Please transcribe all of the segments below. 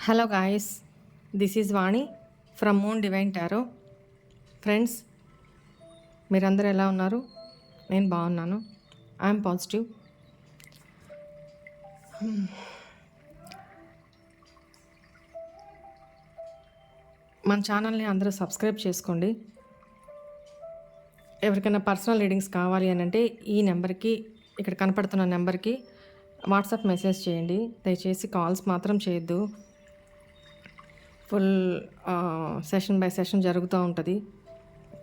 Hello guys, this is Vani from moon divine tarot. Friends, మీరందరూ ఎలా ఉన్నారు? నేను బాగున్నాను. I'm positive. మన ఛానల్ని అందరూ సబ్స్క్రైబ్ చేసుకోండి. ఎవరికైనా పర్సనల్ రీడింగ్స్ కావాలి అని అంటే ఈ నెంబర్కి, ఇక్కడ కనపడుతున్న నెంబర్కి వాట్సాప్ మెసేజ్ చేయండి. దయచేసి కాల్స్ మాత్రం చేయొద్దు. ఫుల్ సెషన్ బై సెషన్ జరుగుతూ ఉంటుంది.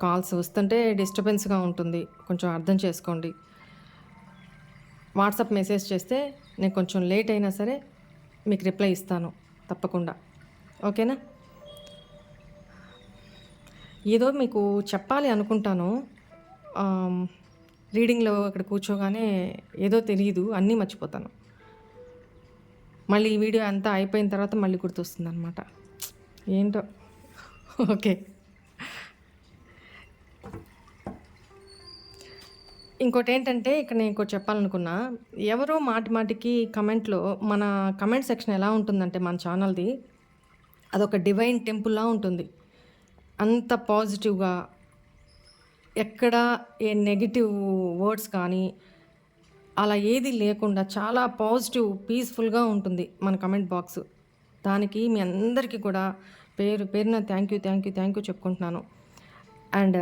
కాల్స్ వస్తుంటే డిస్టర్బెన్స్గా ఉంటుంది, కొంచెం అర్థం చేసుకోండి. వాట్సాప్ మెసేజ్ చేస్తే నేను కొంచెం లేట్ అయినా సరే మీకు రిప్లై ఇస్తాను తప్పకుండా. ఓకేనా? ఏదో మీకు చెప్పాలి అనుకుంటాను. రీడింగ్లో ఇక్కడ కూర్చోగానే ఏదో తెలియదు, అన్నీ మర్చిపోతాను. మళ్ళీ ఈ వీడియో అంతా అయిపోయిన తర్వాత మళ్ళీ గుర్తొస్తుంది అనమాట. ఏంటో. ఓకే, ఇంకోటి ఏంటంటే ఇక్కడ నేను ఇంకోటి చెప్పాలనుకున్నా. ఎవరో మాటి మాటికి కమెంట్లో, మన కమెంట్ సెక్షన్ ఎలా ఉంటుందంటే మన ఛానల్ది అదొక డివైన్ టెంపుల్లా ఉంటుంది. అంత పాజిటివ్గా, ఎక్కడ ఏ నెగిటివ్ వర్డ్స్ కానీ అలా ఏది లేకుండా చాలా పాజిటివ్ పీస్ఫుల్గా ఉంటుంది మన కమెంట్ బాక్స్. దానికి మీ అందరికీ కూడా పేరు పేరున థ్యాంక్ యూ చెప్పుకుంటున్నాను. అండ్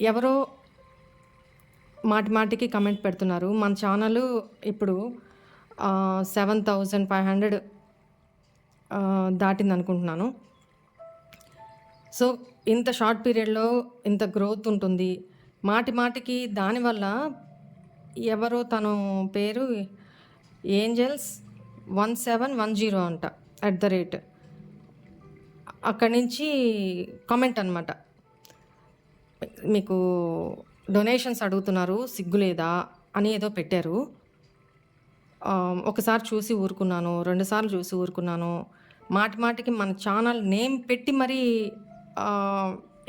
ఎవరో మాటి మాటికి కమెంట్ పెడుతున్నారు. మన ఛానల్ ఇప్పుడు 7,500 దాటింది అనుకుంటున్నాను. సో ఇంత షార్ట్ పీరియడ్లో ఇంత గ్రోత్ ఉంటుంది. మాటి మాటికి దానివల్ల ఎవరో తను పేరు ఏంజల్స్ 1710 అంట @ అక్కడి నుంచి కామెంట్ అనమాట. మీకు డొనేషన్స్ అడుగుతున్నారు, సిగ్గులేదా అని ఏదో పెట్టారు. ఒకసారి చూసి ఊరుకున్నాను, 2 సార్లు చూసి ఊరుకున్నాను. మాటి మాటికి మన ఛానల్ నేమ్ పెట్టి మరీ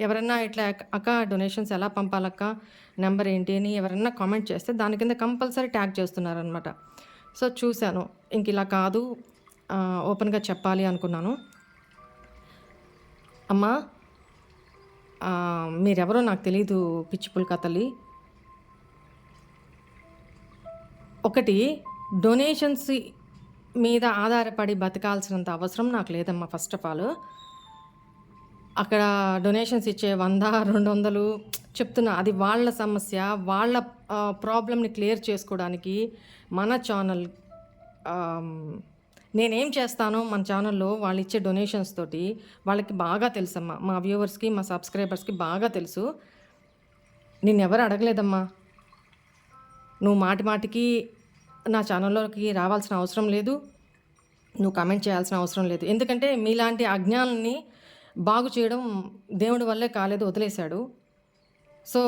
ఎవరన్నా ఇట్లా అక్క డొనేషన్స్ ఎలా పంపాలక్క, నెంబర్ ఏంటి అని ఎవరన్నా కామెంట్ చేస్తే దాని కింద కంపల్సరీ ట్యాగ్ చేస్తున్నారనమాట. సో చూశాను, ఇంక ఇలా కాదు, ఓపెన్గా చెప్పాలి అనుకున్నాను. అమ్మా, మీరెవరో నాకు తెలీదు పిచ్చి పుల్కా తల్లి. ఒకటి, డొనేషన్స్ మీద ఆధారపడి బతకాల్సినంత అవసరం నాకు లేదమ్మా. ఫస్ట్ ఆఫ్ ఆల్ అక్కడ డొనేషన్స్ ఇచ్చే 100-200 చెప్తున్నా, అది వాళ్ళ సమస్య, వాళ్ళ ప్రాబ్లమ్ని క్లియర్ చేసుకోవడానికి మన ఛానల్. నేనేం చేస్తానో మన ఛానల్లో వాళ్ళు ఇచ్చే డొనేషన్స్ తోటి వాళ్ళకి బాగా తెలుసమ్మా. మా వ్యూవర్స్కి, మా సబ్స్క్రైబర్స్కి బాగా తెలుసు. నిన్నెవరు అడగలేదమ్మా, నువ్వు మాటి మాటికి నా ఛానల్లోకి రావాల్సిన అవసరం లేదు, నువ్వు కామెంట్ చేయాల్సిన అవసరం లేదు. ఎందుకంటే మీలాంటి అజ్ఞానాన్ని బాగు చేయడం దేవుడి వల్లే కాలేదు, వదిలేశాడు. సో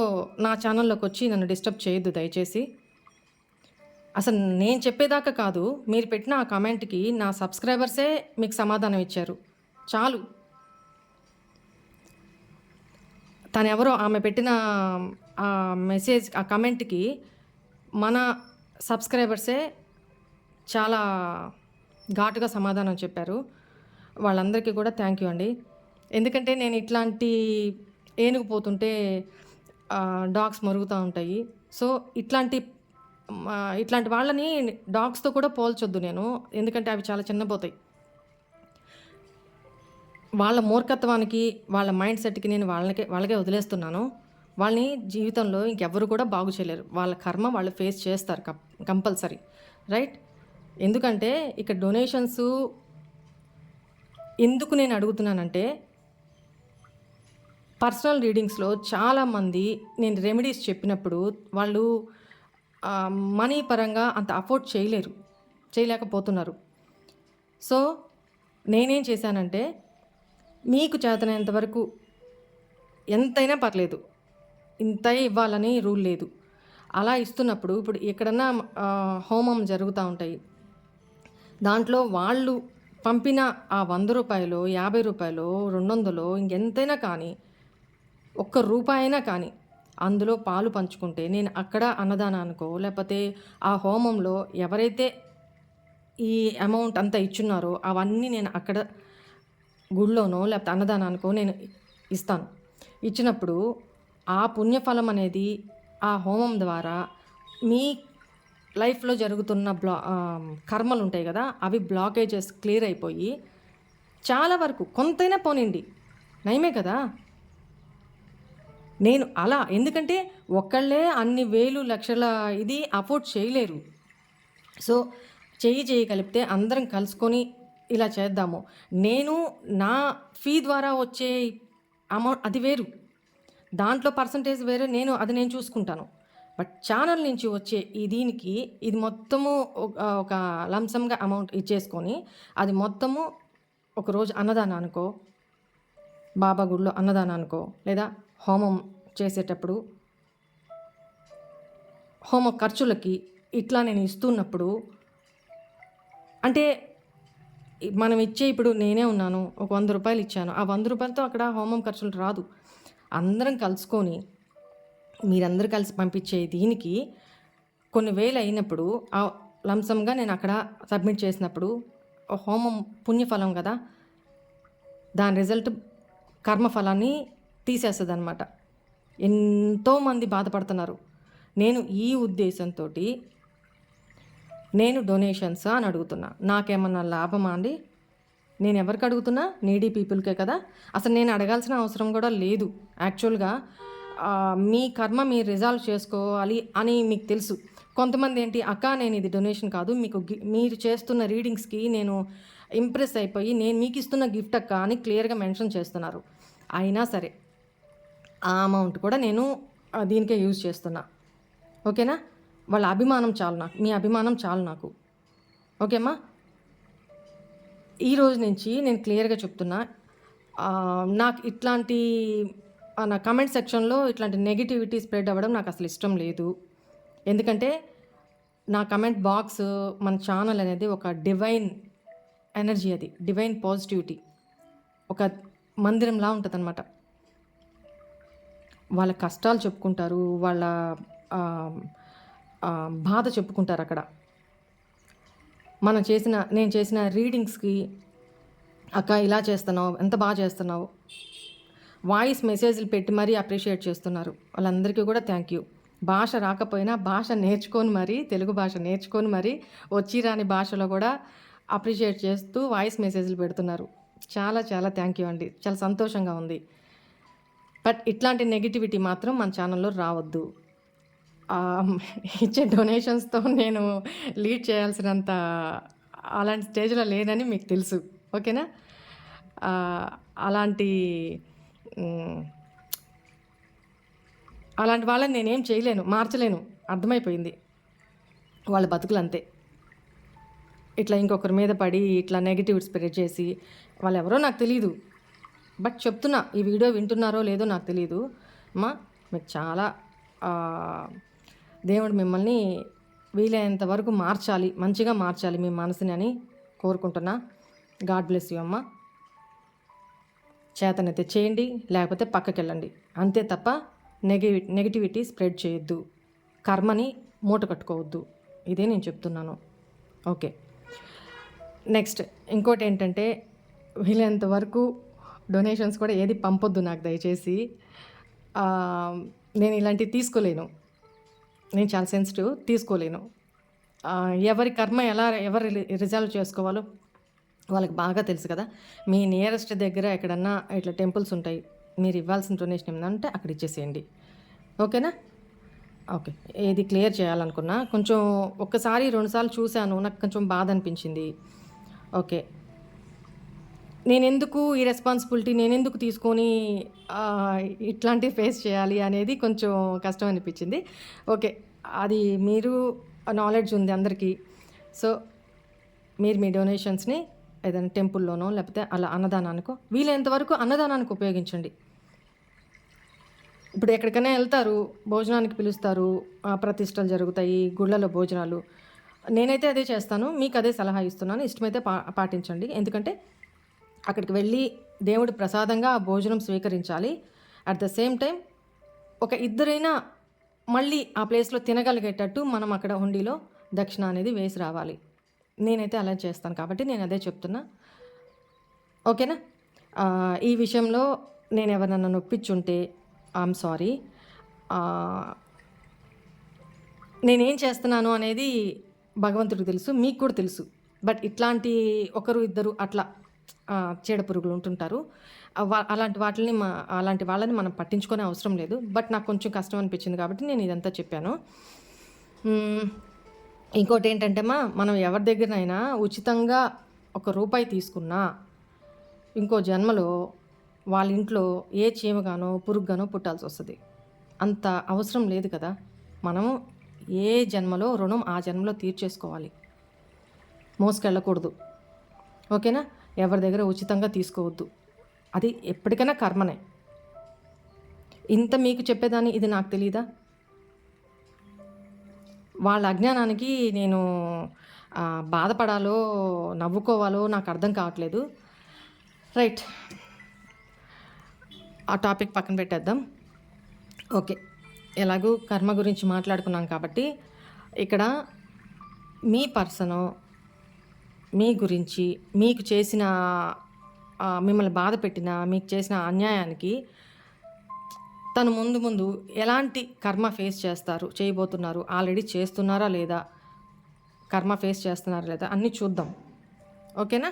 నా ఛానల్లోకి వచ్చి నన్ను డిస్టర్బ్ చేయొద్దు దయచేసి. అసలు నేను చెప్పేదాకా కాదు, మీరు పెట్టిన ఆ కామెంట్కి నా సబ్స్క్రైబర్సే మీకు సమాధానం ఇచ్చారు. చాలు. తను ఎవరో, ఆమె పెట్టిన ఆ మెసేజ్, ఆ కమెంట్కి మన సబ్స్క్రైబర్సే చాలా ఘాటుగా సమాధానం చెప్పారు. వాళ్ళందరికీ కూడా థ్యాంక్ యూ అండి. ఎందుకంటే నేను ఇట్లాంటి ఏనుగు పోతుంటే డాగ్స్ మరుగుతూ ఉంటాయి. సో ఇట్లాంటి వాళ్ళని డాగ్స్తో కూడా పోల్చొద్దు నేను, ఎందుకంటే అవి చాలా చిన్నపోతాయి. వాళ్ళ మూర్ఖత్వానికి, వాళ్ళ మైండ్ సెట్కి నేను వాళ్ళకే వదిలేస్తున్నాను. వాళ్ళని జీవితంలో ఇంకెవ్వరు కూడా బాగు చేయలేరు. వాళ్ళ కర్మ వాళ్ళు ఫేస్ చేస్తారు కంపల్సరీ, రైట్? ఎందుకంటే ఇక్కడ డొనేషన్స్ ఎందుకు నేను అడుగుతున్నానంటే, పర్సనల్ రీడింగ్స్లో చాలామంది నేను రెమెడీస్ చెప్పినప్పుడు వాళ్ళు మనీ పరంగా అంత అఫోర్డ్ చేయలేకపోతున్నారు. సో నేనేం చేశానంటే, మీకు చేతనైనంత వరకు ఎంతైనా పర్లేదు, ఇంతే ఇవ్వాలని రూల్ లేదు. అలా ఇస్తున్నప్పుడు ఇప్పుడు ఎక్కడన్నా హోమం జరుగుతూ ఉంటాయి, దాంట్లో వాళ్ళు పంపిన ఆ 100 రూపాయలు, 50 రూపాయలు, 200 ఇంకెంతైనా కానీ, ₹1 అయినా కానీ అందులో పాలు పంచుకుంటే, నేను అక్కడ అన్నదానానికో లేకపోతే ఆ హోమంలో ఎవరైతే ఈ అమౌంట్ అంతా ఇచ్చున్నారో అవన్నీ నేను అక్కడ గుడిలోనో లేకపోతే అన్నదానానికో నేను ఇస్తాను. ఇచ్చినప్పుడు ఆ పుణ్యఫలం అనేది ఆ హోమం ద్వారా మీ లైఫ్‌లో జరుగుతున్న కర్మలు ఉంటాయి గదా! అవి బ్లాకేజెస్ క్లియర్ అయిపోయి చాలా వరకు కొంతైనా పోనీండి. నయమే కదా! నేను అలా ఎందుకంటే ఒక్కళ్ళే అన్ని వేలు, లక్షల ఇది అఫోర్డ్ చేయలేరు. సో, చేయగలిపితే అందరం కలుసుకొని ఇలా చేద్దాము. నేను నా ఫీ ద్వారా వచ్చే అమౌంట్ అది వేరు. దాంట్లో పర్సెంటేజ్ వేరే నేను చూసుకుంటాను. బట్ ఛానల్ నుంచి వచ్చే ఈ దీనికి ఇది మొత్తము ఒక లంసమ్‌గా అమౌంట్ ఇచ్చేసుకొని అది మొత్తము ఒకరోజు అన్నదానానికో, బాబా గుడిలో అన్నదానానికో లేదా హోమం చేసేటప్పుడు హోమ ఖర్చులకి ఇట్లా నేను ఇస్తున్నప్పుడు అంటే మనం ఇచ్చే ఇప్పుడు నేనే ఉన్నాను. ఒక రూ. 100 ఇచ్చాను. ఆ రూ. 100తో అక్కడ హోమం ఖర్చులు రాదు. అందరం కలుసుకొని మీరందరూ కలిసి పంపించే దీనికి కొన్ని వేలు అయినప్పుడు లంసమ్‌గా నేను అక్కడ సబ్మిట్ చేసినప్పుడు హోమం పుణ్యఫలం కదా! దాని రిజల్ట్ కర్మఫలాన్ని తీసేస్తదనమాట. ఎంతోమంది బాధపడుతున్నారు. నేను ఈ ఉద్దేశంతోటి నేను డొనేషన్స్ అని అడుగుతున్నా. నాకేమన్నా లాభమా అండి? నేను ఎవరికి అడుగుతున్నా? నీడీ పీపుల్కే కదా! అసలు నేను అడగాల్సిన అవసరం కూడా లేదు. యాక్చువల్‌గా మీ కర్మ మీరు రిజాల్వ్ చేసుకోవాలి అని మీకు తెలుసు. కొంతమంది ఏంటి, అక్క నేను ఇది డొనేషన్ కాదు, మీకు మీరు చేస్తున్న రీడింగ్స్‌కి నేను ఇంప్రెస్ అయిపోయి నేను మీకు ఇస్తున్న గిఫ్ట్ అక్క అని క్లియర్‌గా మెన్షన్ చేస్తున్నారు. అయినా సరే ఆ అమౌంట్ కూడా నేను దీనికే యూజ్ చేస్తున్నా. ఓకేనా? వాళ్ళ అభిమానం చాలు నాకు. మీ అభిమానం చాలు నాకు. ఓకేమ్మా? ఈరోజు నుంచి నేను క్లియర్‌గా చెప్తున్నా. నాకు ఇట్లాంటి నా కమెంట్ సెక్షన్‌లో ఇట్లాంటి నెగటివిటీ స్ప్రెడ్ అవ్వడం నాకు అసలు ఇష్టం లేదు. ఎందుకంటే నా కమెంట్ బాక్స్ మన ఛానల్ అనేది ఒక డివైన్ ఎనర్జీ, అది డివైన్ పాజిటివిటీ, ఒక మందిరంలా ఉంటుందన్నమాట. వాళ్ళ కష్టాలు చెప్పుకుంటారు, వాళ్ళ బాధ చెప్పుకుంటారు అక్కడ. నేను చేసిన రీడింగ్స్కి అక్క ఇలా చేస్తున్నావు, ఎంత బాగా చేస్తున్నావు, వాయిస్ మెసేజ్లు పెట్టి మరీ అప్రిషియేట్ చేస్తున్నారు. వాళ్ళందరికీ కూడా థ్యాంక్ యూ. భాష రాకపోయినా భాష నేర్చుకొని మరీ, తెలుగు భాష నేర్చుకొని మరీ వచ్చి రాని భాషలో కూడా అప్రిషియేట్ చేస్తూ వాయిస్ మెసేజ్లు పెడుతున్నారు. చాలా చాలా థ్యాంక్ యూ అండి. చాలా సంతోషంగా ఉంది. బట్ ఇట్లాంటి నెగిటివిటీ మాత్రం మన ఛానల్లో రావద్దు. ఇచ్చే డొనేషన్స్తో నేను లీడ్ చేయాల్సినంత అలాంటి స్టేజ్లో లేనని మీకు తెలుసు. ఓకేనా? అలాంటి వాళ్ళని నేనేం చేయలేను, మార్చలేను. అర్థమైపోయింది వాళ్ళ బతుకులు అంతే. ఇట్లా ఇంకొకరి మీద పడి ఇట్లా నెగిటివ్ స్ప్రెడ్ చేసి వాళ్ళు ఎవరో నాకు తెలీదు. బట్ చెప్తున్నా, ఈ వీడియో వింటున్నారో లేదో నాకు తెలీదు. అమ్మా మీరు చాలా దేవుడు మిమ్మల్ని వీలైనంత వరకు మార్చాలి, మంచిగా మార్చాలి మీ మనసుని అని కోరుకుంటున్నా. గాడ్ బ్లెస్ యూ అమ్మ. చేతనైతే చేయండి, లేకపోతే పక్కకి వెళ్ళండి. అంతే తప్ప నెగిటివిటీ స్ప్రెడ్ చేయొద్దు, కర్మని మూట కట్టుకోవద్దు. ఇదే నేను చెప్తున్నాను. ఓకే, నెక్స్ట్ ఇంకోటి ఏంటంటే, వీలైనంత వరకు డొనేషన్స్ కూడా ఏది పంపొద్దు నాకు దయచేసి. నేను ఇలాంటివి తీసుకోలేను. నేను చాలా సెన్సిటివ్, తీసుకోలేను. ఎవరి కర్మ ఎవరు రిజాల్వ్ చేసుకోవాలో వాళ్ళకి బాగా తెలుసు కదా. మీ నియరెస్ట్ దగ్గర ఎక్కడన్నా ఇట్లా టెంపుల్స్ ఉంటాయి, మీరు ఇవ్వాల్సిన డొనేషన్ ఏమంటే అక్కడ ఇచ్చేసేయండి. ఓకేనా? ఓకే, ఏది క్లియర్ చేయాలనుకున్నా. కొంచెం ఒక్కసారి 2 సార్లు చూశాను, నాకు కొంచెం బాధ అనిపించింది. ఓకే, నేనెందుకు ఈ రెస్పాన్సిబిలిటీ నేనెందుకు తీసుకొని ఇట్లాంటివి ఫేస్ చేయాలి అనేది కొంచెం కష్టం అనిపించింది. ఓకే, అది మీరు నాలెడ్జ్ ఉంది అందరికీ. సో మీరు మీ డొనేషన్స్ని ఏదైనా టెంపుల్లోనో లేకపోతే అలా అన్నదానానికో, వీలైనంత వరకు అన్నదానానికి ఉపయోగించండి. ఇప్పుడు ఎక్కడికైనా వెళ్తారు, భోజనానికి పిలుస్తారు, ప్రతిష్టలు జరుగుతాయి, గుళ్ళలో భోజనాలు. నేనైతే అదే చేస్తాను, మీకు అదే సలహా ఇస్తున్నాను. ఇష్టమైతే పాటించండి. ఎందుకంటే అక్కడికి వెళ్ళి దేవుడి ప్రసాదంగా ఆ భోజనం స్వీకరించాలి. అట్ ద సేమ్ టైం ఒక ఇద్దరైనా మళ్ళీ ఆ ప్లేస్లో తినగలిగేటట్టు మనం అక్కడ హుండీలో దక్షిణ అనేది వేసి రావాలి. నేనైతే అలా చేస్తాను కాబట్టి నేను అదే చెప్తున్నా. ఓకేనా? ఈ విషయంలో నేను ఎవరినన్నా నొప్పించుంటే ఐయామ్ సారీ. నేనేం చేస్తున్నాను అనేది భగవంతుడికి తెలుసు. మీకు కూడా తెలుసు. బట్ ఇట్లాంటి ఒకరు, ఇద్దరు అట్లా చీడ పురుగులు ఉంటుంటారు. అలాంటి అలాంటి వాళ్ళని మనం పట్టించుకునే అవసరం లేదు. బట్ నాకు కొంచెం కష్టం అనిపించింది కాబట్టి నేను ఇదంతా చెప్పాను. ఇంకోటేంటంటే మనం ఎవరి దగ్గరనైనా ఉచితంగా ఒక రూపాయి తీసుకున్నా ఇంకో జన్మలో వాళ్ళ ఇంట్లో ఏ చీమగానో, పురుగుగానో పుట్టాల్సొస్తది. అంత అవసరం లేదు కదా! మనము ఏ జన్మలో రుణం ఆ జన్మలో తీర్చేసుకోవాలి. మోసుకెళ్ళకూడదు. ఓకేనా? ఎవరి దగ్గర ఉచితంగా తీసుకోవద్దు. అది ఎప్పటికైనా కర్మనే. ఇంత మీకు చెప్పేదాన్ని ఇది నాకు తెలీదా? వాళ్ళ అజ్ఞానానికి నేను బాధపడాలో, నవ్వుకోవాలో నాకు అర్థం కావట్లేదు. రైట్. ఆ టాపిక్ పక్కన పెట్టేద్దాం. ఓకే. ఎలాగూ కర్మ గురించి మాట్లాడుకున్నాం కాబట్టి ఇక్కడ మీ పర్సను మీ గురించి మీకు చేసిన మిమ్మల్ని బాధ పెట్టిన మీకు చేసిన అన్యాయానికి తను ముందు ఎలాంటి కర్మ ఫేస్ చేయబోతున్నారు, ఆల్రెడీ చేస్తున్నారా లేదా, కర్మ ఫేస్ చేస్తున్నారా లేదా అన్నీ చూద్దాం. ఓకేనా?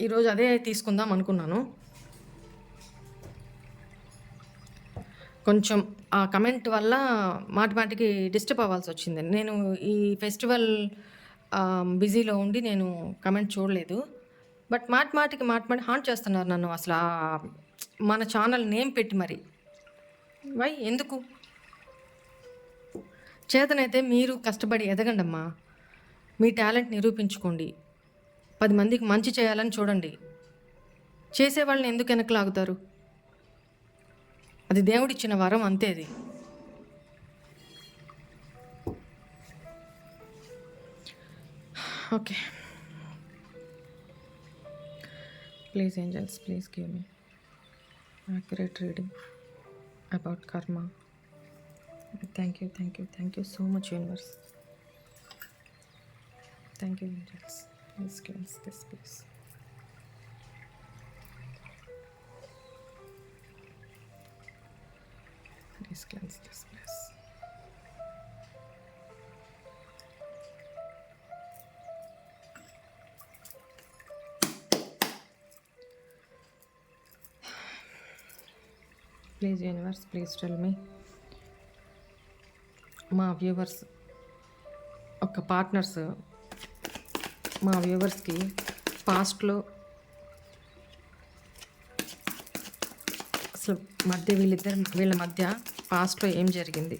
ఈరోజు అదే తీసుకుందాం అనుకున్నాను. కొంచెం ఆ కమెంట్ వల్ల మాటికి డిస్టర్బ్ అవ్వాల్సి వచ్చింది. నేను ఈ ఫెస్టివల్ బిజీలో ఉండి నేను కమెంట్ చూడలేదు. బట్ మాటికి హాంట్ చేస్తున్నారు నన్ను అసలు మన ఛానల్ నేమ్ పెట్టి మరి. వై ఎందుకు? చేతనైతే మీరు కష్టపడి ఎదగండమ్మా. మీ టాలెంట్ నిరూపించుకోండి. 10 మందికి మంచి చేయాలని చూడండి. చేసేవాళ్ళని ఎందుకు వెనక్కి లాగుతారు? అది దేవుడిచ్చిన వరం అంతే అది. Okay. Please angels, please give me accurate reading about karma. Thank you so much, universe. Thank you, angels. Please cleanse this, please. Please cleanse this, please. Please universe, please tell me. మా viewers ఒక partners మా వ్యూవర్స్కి పాస్ట్లో అసలు వీళ్ళ మధ్య పాస్ట్లో ఏం జరిగింది,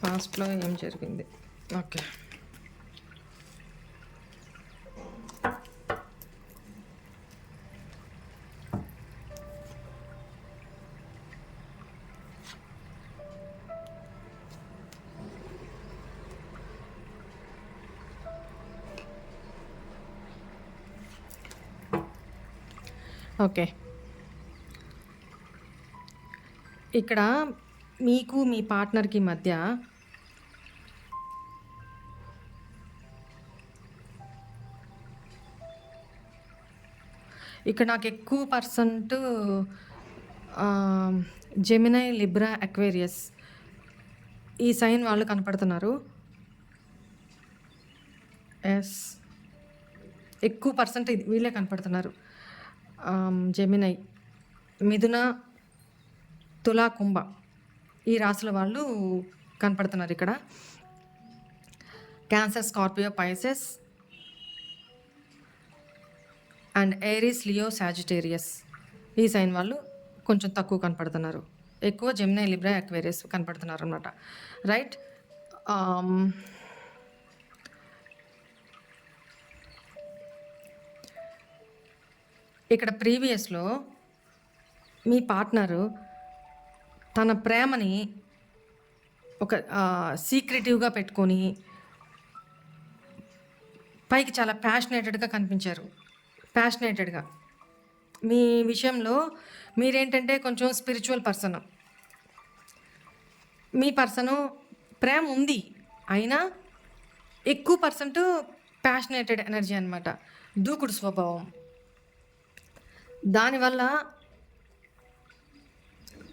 పాస్ట్లో ఏం జరిగింది. ఓకే. ఓకే, ఇక్కడ మీకు మీ పార్ట్నర్కి మధ్య ఇక్కడ నాకు ఎక్కువ పర్సెంట్ జెమినై, లిబ్రా, అక్వేరియస్ ఈ సైన్ వాళ్ళు కనపడుతున్నారు. ఎస్, ఎక్కువ పర్సెంట్ వీళ్ళే కనపడుతున్నారు. జెమినై, మిథున, తులా, కుంభ ఈ రాశుల వాళ్ళు కనపడుతున్నారు ఇక్కడ. Cancer, Scorpio, Pisces and Aries, Leo, Sagittarius ఈ సైన్ వాళ్ళు కొంచెం తక్కువ కనపడుతున్నారు. ఎక్కువ జెమినీ, లిబ్రా, అక్వేరియస్ కనపడుతున్నారనమాట. రైట్. ఆమ్, ఇక్కడ ప్రీవియస్‌లో మీ పార్ట్నరు తన ప్రేమని ఒక సీక్రెటివ్‌గా పెట్టుకొని, పైకి చాలా ప్యాషనేటెడ్‌గా కనిపించారు. ప్యాషనేటెడ్‌గా. మీ విషయంలో మీరేంటంటే కొంచెం స్పిరిచువల్ పర్సన్. మీ పర్సను ప్రేమ ఉంది. అయినా ఎక్కువ పర్సెంట్ ప్యాషనేటెడ్ ఎనర్జీ అనమాట. దూకుడు స్వభావం. దానివల్ల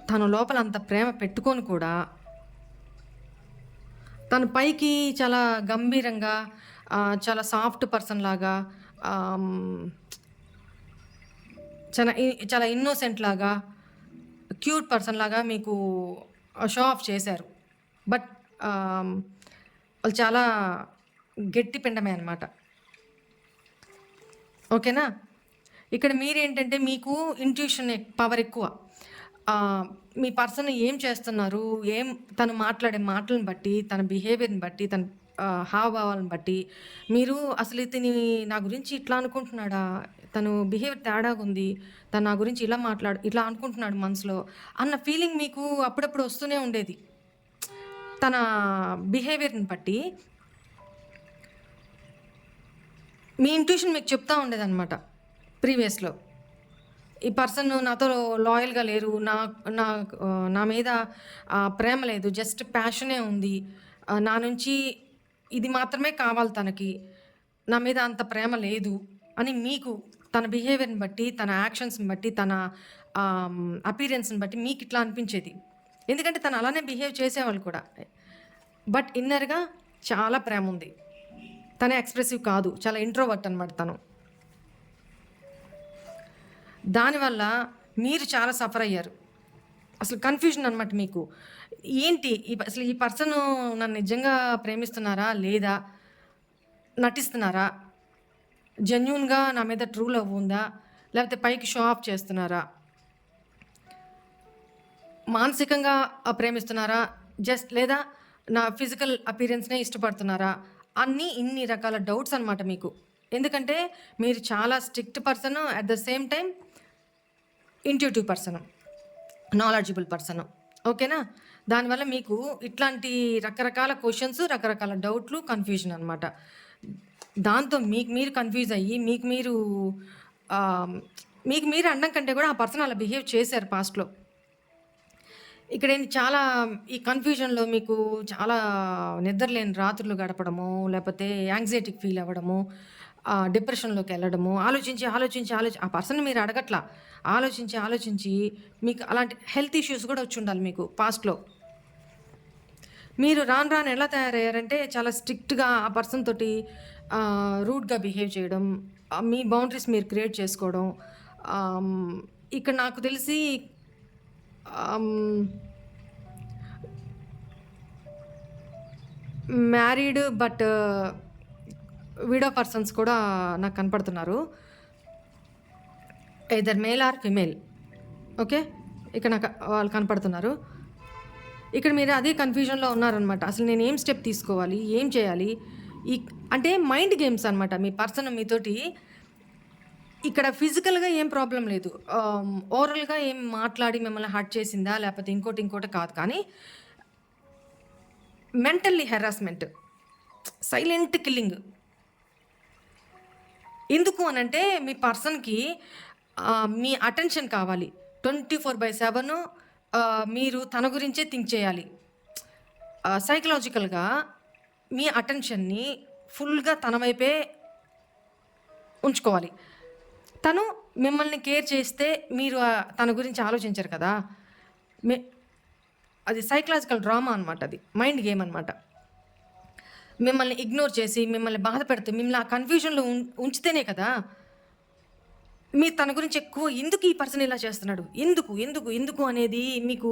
తను లోపల అంత ప్రేమ పెట్టుకొని కూడా తను పైకి చాలా గంభీరంగా చాలా సాఫ్ట్ పర్సన్ లాగా ఆమ్, చాలా ఇన్నోసెంట్ లాగా క్యూట్ పర్సన్ లాగా మీకు షో ఆఫ్ చేశారు. బట్ వాళ్ళు చాలా గట్టి పిండమే అనమాట. ఓకేనా. ఇక్కడ మీరేంటంటే మీకు ఇంట్యూషన్ పవర్ ఎక్కువ. మీ పర్సన్ ఏం చేస్తున్నారు, తను మాట్లాడే మాటలను బట్టి, తన బిహేవియర్ని బట్టి, తన హావభావాలను బట్టి మీరు అసలు ఇతని నా గురించి ఇట్లా అనుకుంటున్నాడా, తను బిహేవియర్ తేడాగా ఉంది, తను నా గురించి ఇట్లా అనుకుంటున్నాడు మనసులో అన్న ఫీలింగ్ మీకు అప్పుడప్పుడు వస్తూనే ఉండేది. తన బిహేవియర్ని బట్టి మీ ఇంట్యూషన్ మీకు చెప్తా ఉండేదన్నమాట. ప్రీవియస్‌లో ఈ పర్సన్ నాతో లాయల్‌గా లేరు, నా మీద ప్రేమ లేదు, జస్ట్ ప్యాషనే ఉంది, నా నుంచి ఇది మాత్రమే కావాలి తనకి, నా మీద అంత ప్రేమ లేదు అని మీకు తన బిహేవియర్ని బట్టి, తన యాక్షన్స్ని బట్టి, తన అపీరెన్స్ని బట్టి మీకు ఇట్లా అనిపించేది. ఎందుకంటే తను అలానే బిహేవ్ చేసేవాళ్ళు కూడా. బట్ ఇన్నర్‌గా చాలా ప్రేమ ఉంది. తను ఎక్స్ప్రెసివ్ కాదు, చాలా ఇంట్రోవర్ట్ అనమాట తను. దానివల్ల మీరు చాలా సఫర్ అయ్యారు. అసలు కన్ఫ్యూజన్ అనమాట మీకు. ఏంటి అసలు ఈ పర్సన్ నన్ను నిజంగా ప్రేమిస్తున్నారా లేదా, నటిస్తున్నారా, జెన్యూన్గా నా మీద ట్రూ లవ్ ఉందా, లేకపోతే పైకి షో ఆఫ్ చేస్తున్నారా, మానసికంగా ప్రేమిస్తున్నారా, జస్ట్ లేదా నా ఫిజికల్ అపీరెన్స్నే ఇష్టపడుతున్నారా, ఇన్ని రకాల డౌట్స్ అనమాట మీకు. ఎందుకంటే మీరు చాలా strict person, at the same time intuitive person, knowledgeable person. ఓకేనా. దానివల్ల మీకు ఇట్లాంటి రకరకాల క్వశ్చన్స్, రకరకాల డౌట్లు, కన్ఫ్యూజన్ అనమాట. దాంతో మీకు మీరు కన్ఫ్యూజ్ అయ్యి మీకు మీరు అనడం కంటే కూడా ఆ పర్సన్ అలా బిహేవ్ చేశారు పాస్ట్లో. ఇక్కడ చాలా ఈ కన్ఫ్యూజన్లో మీకు చాలా నిద్రలేని రాత్రులు గడపడము, లేకపోతే యాంగ్జైటీకి ఫీల్ అవ్వడము, డిప్రెషన్లోకి వెళ్ళడము, ఆలోచించి ఆ పర్సన్ మీరు అడగట్లా, ఆలోచించి మీకు అలాంటి హెల్త్ ఇష్యూస్ కూడా వచ్చి ఉండాలి మీకు పాస్ట్లో. మీరు రాను ఎలా తయారయ్యారంటే చాలా స్ట్రిక్ట్గా ఆ పర్సన్ తోటి రూడ్గా బిహేవ్ చేయడం, మీ బౌండరీస్ మీరు క్రియేట్ చేసుకోవడం. ఇక్కడ నాకు తెలిసి మ్యారీడ్ బట్ విడో పర్సన్స్ కూడా నాకు కనపడుతున్నారు. Either male or female. Okay. ఇక్కడ నాకు వాళ్ళు కనపడుతున్నారు. ఇక్కడ మీరు అదే కన్ఫ్యూజన్లో ఉన్నారనమాట. అసలు నేను ఏం స్టెప్ తీసుకోవాలి, ఏం చేయాలి, అంటే మైండ్ గేమ్స్ అనమాట. మీ పర్సన్ మీతోటి ఇక్కడ ఫిజికల్గా ఏం ప్రాబ్లం లేదు, ఓరల్గా ఏం మాట్లాడి మిమ్మల్ని హర్ట్ చేసిందా, లేకపోతే ఇంకోటి కాదు, కానీ మెంటల్లీ హెరాస్మెంట్, సైలెంట్ కిల్లింగ్. ఎందుకు అనంటే మీ పర్సన్కి మీ అటెన్షన్ కావాలి 24/7. మీరు తన గురించే థింక్ చేయాలి. సైకలాజికల్గా మీ అటెన్షన్ని ఫుల్గా తన వైపే ఉంచుకోవాలి. తను మిమ్మల్ని కేర్ చేస్తే మీరు తన గురించి ఆలోచించరు కదా. అది సైకలాజికల్ డ్రామా అనమాట, అది మైండ్ గేమ్ అనమాట. మిమ్మల్ని ఇగ్నోర్ చేసి, మిమ్మల్ని బాధ పెడుతూ, మిమ్మల్ని ఆ కన్ఫ్యూజన్లో ఉంచితేనే కదా మీరు తన గురించి ఎక్కువ ఎందుకు ఈ పర్సన్ ఇలా చేస్తున్నాడు, ఎందుకు అనేది మీకు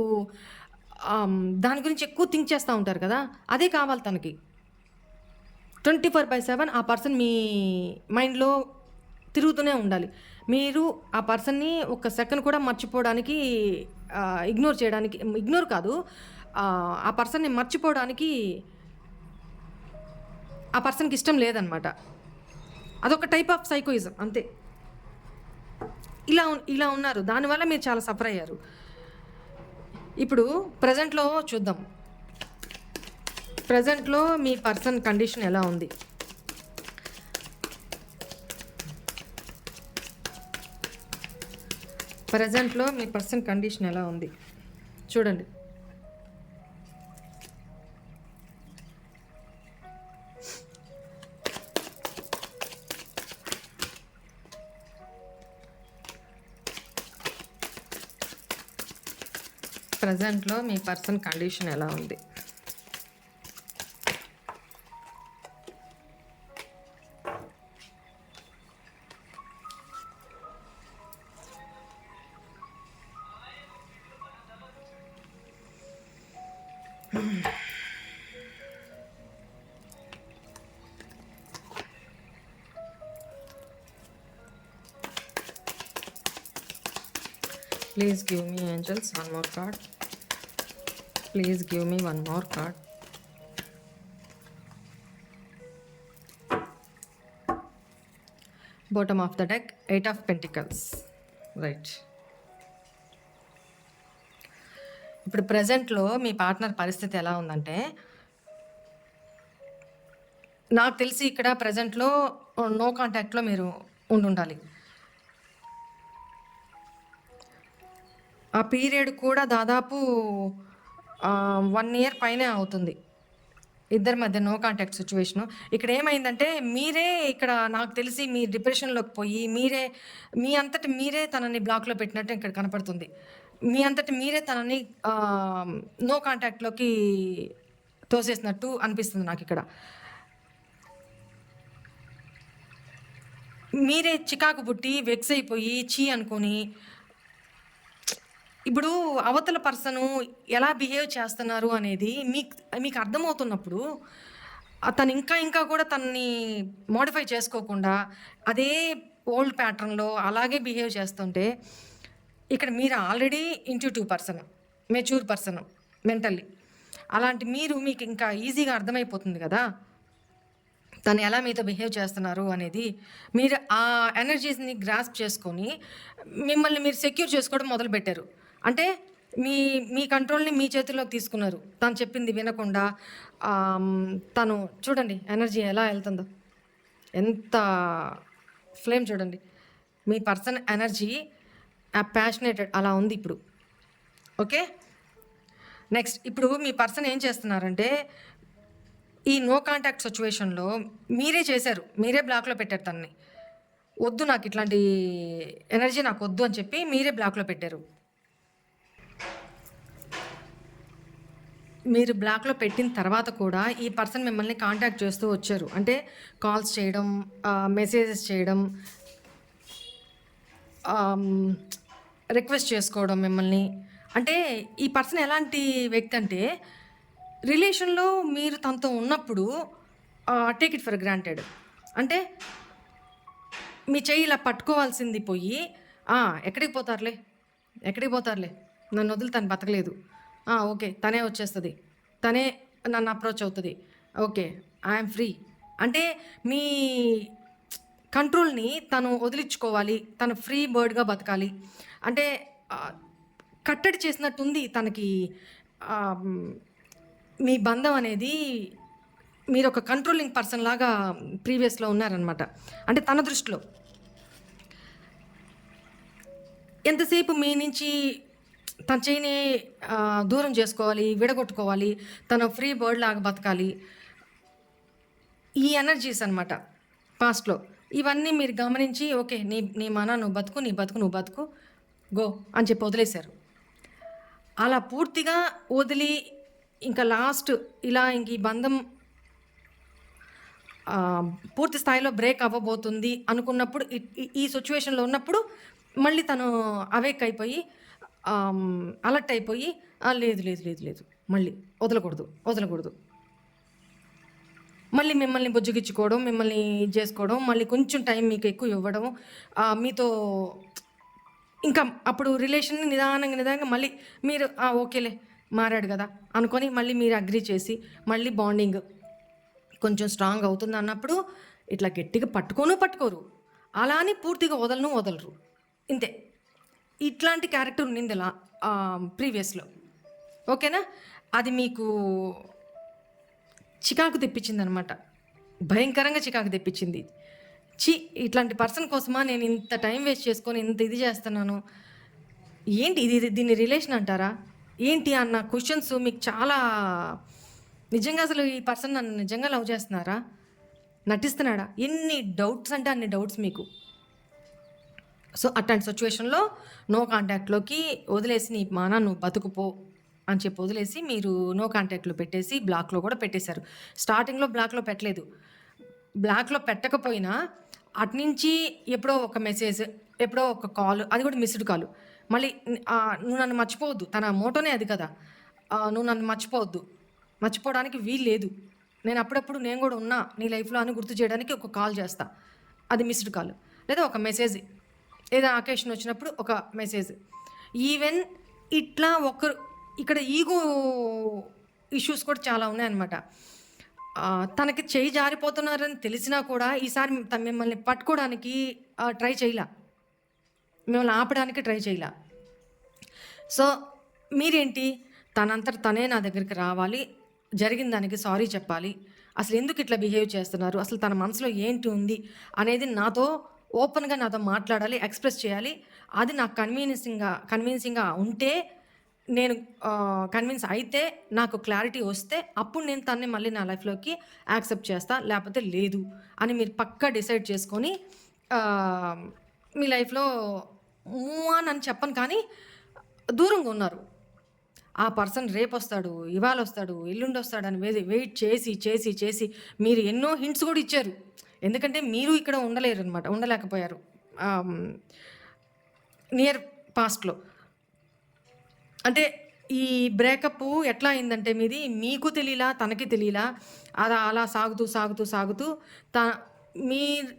దాని గురించి ఎక్కువ థింక్ చేస్తూ ఉంటారు కదా. అదే కావాలి తనకి. 24/7 ఆ పర్సన్ మీ మైండ్లో తిరుగుతూనే ఉండాలి. మీరు ఆ పర్సన్‌ని ఒక సెకండ్ కూడా మర్చిపోవడానికి ఇగ్నోర్ కాదు. ఆ పర్సన్‌ని మర్చిపోవడానికి ఆ పర్సన్‌కి ఇష్టం లేదనమాట. అదొక టైప్ ఆఫ్ సైకోయిజం అంతే. ఇలా ఉన్నారు. దానివల్ల మీరు చాలా సఫర్ అయ్యారు. ఇప్పుడు ప్రెజెంట్‌లో చూద్దాం. ప్రెజెంట్‌లో మీ పర్సన్ కండిషన్ ఎలా ఉంది? ప్రెజెంట్‌లో మీ పర్సన్ కండిషన్ ఎలా ఉంది? చూడండి. ప్రెజెంట్‌లో మీ పర్సన్ కండిషన్ ఎలా ఉంది? Please give me, angels, one more card. Please give me one more card. Bottom of the deck, 8 of Pentacles. Right. ఇప్పుడు ప్రెజెంట్‌లో మీ పార్ట్నర్ పరిస్థితి ఎలా ఉందంటే, నాకు తెలిసి ఇక్కడ ప్రెజెంట్‌లో నో కాంటాక్ట్‌లో మీరు ఉండుండాలి. ఆ పీరియడ్ కూడా దాదాపు 1 ఇయర్ పైనే అవుతుంది. ఇద్దరి మధ్య నో కాంటాక్ట్ సిచ్యువేషను. ఇక్కడ ఏమైందంటే మీరే ఇక్కడ నాకు తెలిసి మీ డిప్రెషన్‌లోకి పోయి మీ అంతట మీరే తనని బ్లాక్‌లో పెట్టినట్టు ఇక్కడ కనపడుతుంది. మీ అంతట మీరే తనని నో కాంటాక్ట్‌లోకి తోసేసినట్టు అనిపిస్తుంది నాకిక్కడ. మీరే చికాకు పుట్టి, వెక్స్ అయిపోయి, ఛీ అనుకోని ఇప్పుడు అవతల పర్సను ఎలా బిహేవ్ చేస్తున్నారు అనేది మీకు అర్థమవుతున్నప్పుడు తను ఇంకా కూడా తనని మోడిఫై చేసుకోకుండా అదే ఓల్డ్ ప్యాటర్న్‌లో అలాగే బిహేవ్ చేస్తుంటే ఇక్కడ మీరు already intuitive person, mature person mentally. అలాంటి మీకు ఇంకా ఈజీగా అర్థమైపోతుంది కదా! తను ఎలా మీతో బిహేవ్ చేస్తున్నారు అనేది. మీరు ఆ ఎనర్జీస్‌ని గ్రాస్ప్ చేసుకొని మిమ్మల్ని మీరు సెక్యూర్ చేసుకోవడం మొదలుపెట్టారు. అంటే మీ మీ కంట్రోల్‌ని మీ చేతుల్లోకి తీసుకున్నారు. తను చెప్పింది వినకుండా. తను చూడండి ఎనర్జీ ఎలా ఎళ్తుందో. ఎంత ఫ్లేమ్ చూడండి. మీ పర్సన్ ఎనర్జీ ప్యాషనేటెడ్ అలా ఉంది ఇప్పుడు. ఓకే. నెక్స్ట్ ఇప్పుడు మీ పర్సన్ ఏం చేస్తున్నారంటే ఈ నో కాంటాక్ట్ సిచ్యువేషన్‌లో మీరే చేశారు. మీరే బ్లాక్‌లో పెట్టారు తనని. వద్దు నాకు ఇట్లాంటి ఎనర్జీ నాకొద్దు అని చెప్పి మీరే బ్లాక్‌లో పెట్టారు. మీరు బ్లాక్‌లో పెట్టిన తర్వాత కూడా ఈ పర్సన్ మిమ్మల్ని కాంటాక్ట్ చేస్తూ వచ్చారు. అంటే కాల్స్ చేయడం, మెసేజెస్ చేయడం, రిక్వెస్ట్ చేసుకోవడం మిమ్మల్ని. అంటే ఈ పర్సన్ ఎలాంటి వ్యక్తి అంటే రిలేషన్‌లో మీరు తనతో ఉన్నప్పుడు టేక్ ఇట్ ఫర్ గ్రాంటెడ్. అంటే మీ చెయ్యి ఇలా పట్టుకోవాల్సింది పోయి, ఎక్కడికి పోతారులే, ఎక్కడికి పోతారులే, నన్ను వదిలి తను బతకలేదు. ఓకే. తనే వచ్చేస్తది. తనే నన్ను అప్రోచ్ అవుతది. ఓకే. I'm free. అంటే మీ కంట్రోల్‌ని తను వదిలించుకోవాలి. తను ఫ్రీ బర్డ్‌గా బతకాలి. అంటే కట్టడి చేసినట్టుంది తనకి. మీ బంధం అనేది మీరొక కంట్రోలింగ్ పర్సన్ లాగా ప్రీవియస్‌లో ఉన్నారనమాట. అంటే తన దృష్టిలో. ఎంతసేపు మీ నుంచి తన చెయ్యిని దూరం చేసుకోవాలి, విడగొట్టుకోవాలి, తను ఫ్రీ బర్డ్ లాగా బతకాలి. ఈ ఎనర్జీస్ అనమాట పాస్ట్‌లో. ఇవన్నీ మీరు గమనించి ఓకే. నీ నీ నువ్వు బతుకు, నీ బతుకు నువ్వు బతుకు, గో అని చెప్పి వదిలేశారు. అలా పూర్తిగా వదిలి ఇంకా లాస్ట్ ఇలా ఇంక ఈ బంధం పూర్తి స్థాయిలో బ్రేక్ అవ్వబోతుంది అనుకున్నప్పుడు ఈ సిచ్యువేషన్‌లో ఉన్నప్పుడు మళ్ళీ తను అవేక్ అయిపోయి అలర్ట్ అయిపోయి లేదు, లేదు, లేదు, లేదు, మళ్ళీ వదలకూడదు, వదలకూడదు. మళ్ళీ మిమ్మల్ని బుజ్జగించుకోవడం, మిమ్మల్ని ఇది చేసుకోవడం, మళ్ళీ కొంచెం టైం మీకు ఎక్కువ ఇవ్వడం, మీతో ఇంకా అప్పుడు రిలేషన్ నిదానంగా మళ్ళీ మీరు ఓకేలే మారాడు కదా అనుకొని మళ్ళీ మీరు అగ్రీ చేసి మళ్ళీ బాండింగ్ కొంచెం స్ట్రాంగ్ అవుతుంది అన్నప్పుడు ఇట్లా గట్టిగా పట్టుకోరు. అలా అని పూర్తిగా వదలరు. ఇంతే. ఇట్లాంటి క్యారెక్టర్ ఉన్నింది ఇలా ప్రీవియస్లో. ఓకేనా? అది మీకు చికాకు తెప్పించిందనమాట. భయంకరంగా చికాకు తెప్పించింది. ఇట్లాంటి పర్సన్ కోసమా నేను ఇంత టైం వేస్ట్ చేసుకొని ఇంత ఇది చేస్తున్నాను, ఏంటి ఇది, దీన్ని రిలేషన్ అంటారా ఏంటి అన్న క్వశ్చన్స్ మీకు చాలా. నిజంగా అసలు ఈ పర్సన్ నన్ను నిజంగా లవ్ చేస్తున్నారా, నటిస్తున్నాడా, ఎన్ని డౌట్స్ అంటే అన్ని డౌట్స్ మీకు. సో అట్లాంటి సిచ్యువేషన్లో నో కాంటాక్ట్లోకి వదిలేసి నీ మానా నువ్వు బతుకుపో అని చెప్పి వదిలేసి మీరు నో కాంటాక్ట్లో పెట్టేసి బ్లాక్లో కూడా పెట్టేశారు. స్టార్టింగ్లో బ్లాక్లో పెట్టలేదు. బ్లాక్లో పెట్టకపోయినా అట్నుంచి ఎప్పుడో ఒక మెసేజ్, ఎప్పుడో ఒక కాల్, అది కూడా మిస్డ్ కాల్. మళ్ళీ నువ్వు నన్ను మర్చిపోవద్దు, తన మోటోనే అది కదా, నువ్వు నన్ను మర్చిపోవడానికి వీలు లేదు, నేను అప్పుడప్పుడు నేను కూడా ఉన్నా నీ లైఫ్లో అని గుర్తు చేయడానికి ఒక కాల్ చేస్తా, అది మిస్డ్ కాల్. లేదా ఒక మెసేజ్, ఏదో అకేషన్ వచ్చినప్పుడు ఒక మెసేజ్. ఈవెన్ ఇట్లా ఇక్కడ ఈగో ఇష్యూస్ కూడా చాలా ఉన్నాయన్నమాట. తనకి చేయి జారిపోతున్నారని తెలిసినా కూడా ఈసారి మిమ్మల్ని పట్టుకోవడానికి ట్రై చేయలే, మిమ్మల్ని ఆపడానికి ట్రై చేయలే. సో మీరేంటి, తనంతట తనే నా దగ్గరికి రావాలి, జరిగిన దానికి సారీ చెప్పాలి, అసలు ఎందుకు ఇట్లా బిహేవ్ చేస్తున్నారు, అసలు తన మనసులో ఏంటి ఉంది అనేది నాతో ఓపెన్గా నాతో మాట్లాడాలి, ఎక్స్ప్రెస్ చేయాలి. అది నాకు కన్విన్సింగ్గా ఉంటే, నేను కన్విన్స్ అయితే, నాకు క్లారిటీ వస్తే అప్పుడు నేను తన్ని మళ్ళీ నా లైఫ్లోకి యాక్సెప్ట్ చేస్తా, లేకపోతే లేదు అని మీరు పక్కా డిసైడ్ చేసుకొని మీ లైఫ్లో మూవ్ ఆన్ అని చెప్పను, కానీ దూరంగా ఉన్నారు. ఆ పర్సన్ రేపు వస్తాడు, ఇవాళ వస్తాడు, ఎల్లుండి వస్తాడు అని వెయిట్ చేసి మీరు ఎన్నో హింట్స్ కూడా ఇచ్చారు. ఎందుకంటే మీరు ఇక్కడ ఉండలేకపోయారు నియర్ పాస్ట్లో. అంటే ఈ బ్రేకప్ ఎట్లా అయిందంటే మీది మీకు తెలియలా, తనకి తెలియలా, అలా సాగుతూ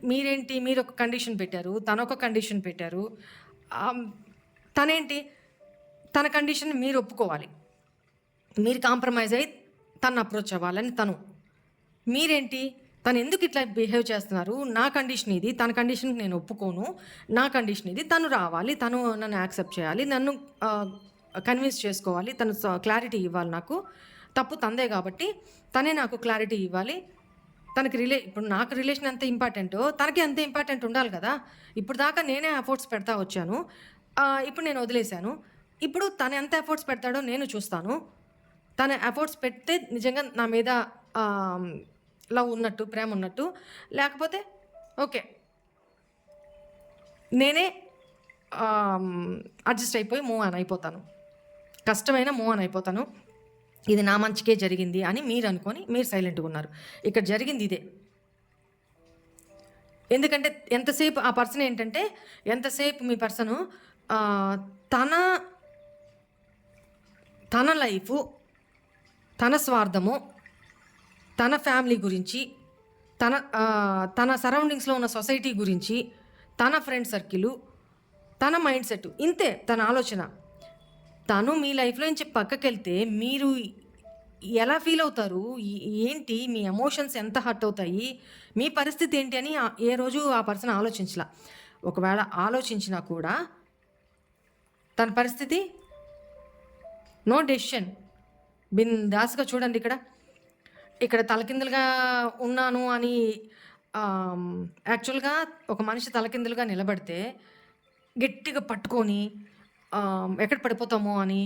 మీరేంటి, మీరు ఒక కండిషన్ పెట్టారు, తనొక కండిషన్ పెట్టారు. తనేంటి, తన కండిషన్ మీరు ఒప్పుకోవాలి, మీరు కాంప్రమైజ్ అయ్యి తను అప్రోచ్ అవ్వాలని మీరేంటి, తను ఎందుకు ఇట్లా బిహేవ్ చేస్తున్నారు, నా కండిషన్ ఇది, తన కండిషన్కి నేను ఒప్పుకోను, నా కండిషన్ ఇది, తను రావాలి, తను నన్ను యాక్సెప్ట్ చేయాలి, నన్ను కన్విన్స్ చేసుకోవాలి, తను క్లారిటీ ఇవ్వాలి, నాకు తప్పు తందే కాబట్టి తనే నాకు క్లారిటీ ఇవ్వాలి. తనకి ఇప్పుడు నాకు రిలేషన్ ఎంత ఇంపార్టెంటో తనకి అంతే ఇంపార్టెంట్ ఉండాలి కదా. ఇప్పుడు దాకా నేనే ఎఫర్ట్స్ పెడతా వచ్చాను, ఇప్పుడు నేను వదిలేశాను. ఇప్పుడు తను ఎంత ఎఫర్ట్స్ పెడతాడో నేను చూస్తాను. తను ఎఫర్ట్స్ పెడితే నిజంగా నా మీద లవ్ ఉన్నట్టు, ప్రేమ ఉన్నట్టు, లేకపోతే ఓకే నేనే అడ్జస్ట్ అయిపోయి మూవ్ ఆన్ అయిపోతాను, కష్టమైన మూవ్ ఆన్ అయిపోతాను, ఇది నా మంచికే జరిగింది అని మీరు అనుకొని మీరు సైలెంట్గా ఉన్నారు. ఇక్కడ జరిగింది ఇదే. ఎందుకంటే ఎంతసేపు ఆ పర్సన్ ఏంటంటే, ఎంతసేపు మీ పర్సను తన లైఫు, తన స్వార్థము, తన ఫ్యామిలీ గురించి, తన సరౌండింగ్స్లో ఉన్న సొసైటీ గురించి, తన ఫ్రెండ్ సర్కిల్, తన మైండ్ సెట్, ఇంతే తన ఆలోచన. తను మీ లైఫ్లో నుంచి పక్కకెళ్తే మీరు ఎలా ఫీల్ అవుతారు, ఏంటి మీ ఎమోషన్స్ ఎంత హర్ట్ అవుతాయి, మీ పరిస్థితి ఏంటి అని ఏ రోజు ఆ పర్సన్ ఆలోచించలా. ఒకవేళ ఆలోచించినా కూడా తన పరిస్థితి నో డెసిషన్, బిందాస్గా చూడండి. ఇక్కడ తలకిందులుగా ఉన్నాను అని యాక్చువల్గా ఒక మనిషి తలకిందులుగా నిలబడితే గట్టిగా పట్టుకొని ఎక్కడ పడిపోతామో అని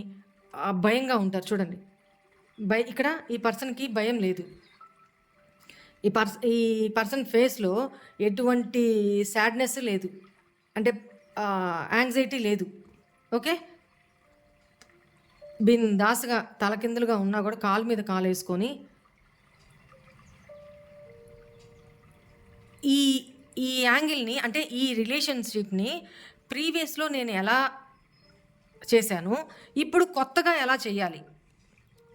భయంగా ఉంటారు చూడండి. ఇక్కడ ఈ పర్సన్కి భయం లేదు. ఈ పర్సన్ ఫేస్లో ఎటువంటి సాడ్నెస్ లేదు, అంటే యాంగ్జైటీ లేదు. ఓకే, బిందాస్గా తలకిందులుగా ఉన్నా కూడా కాలు మీద కాలు వేసుకొని ఈ యాంగిల్ని, అంటే ఈ రిలేషన్షిప్ని ప్రీవియస్లో నేను ఎలా చేశాను, ఇప్పుడు కొత్తగా ఎలా చేయాలి,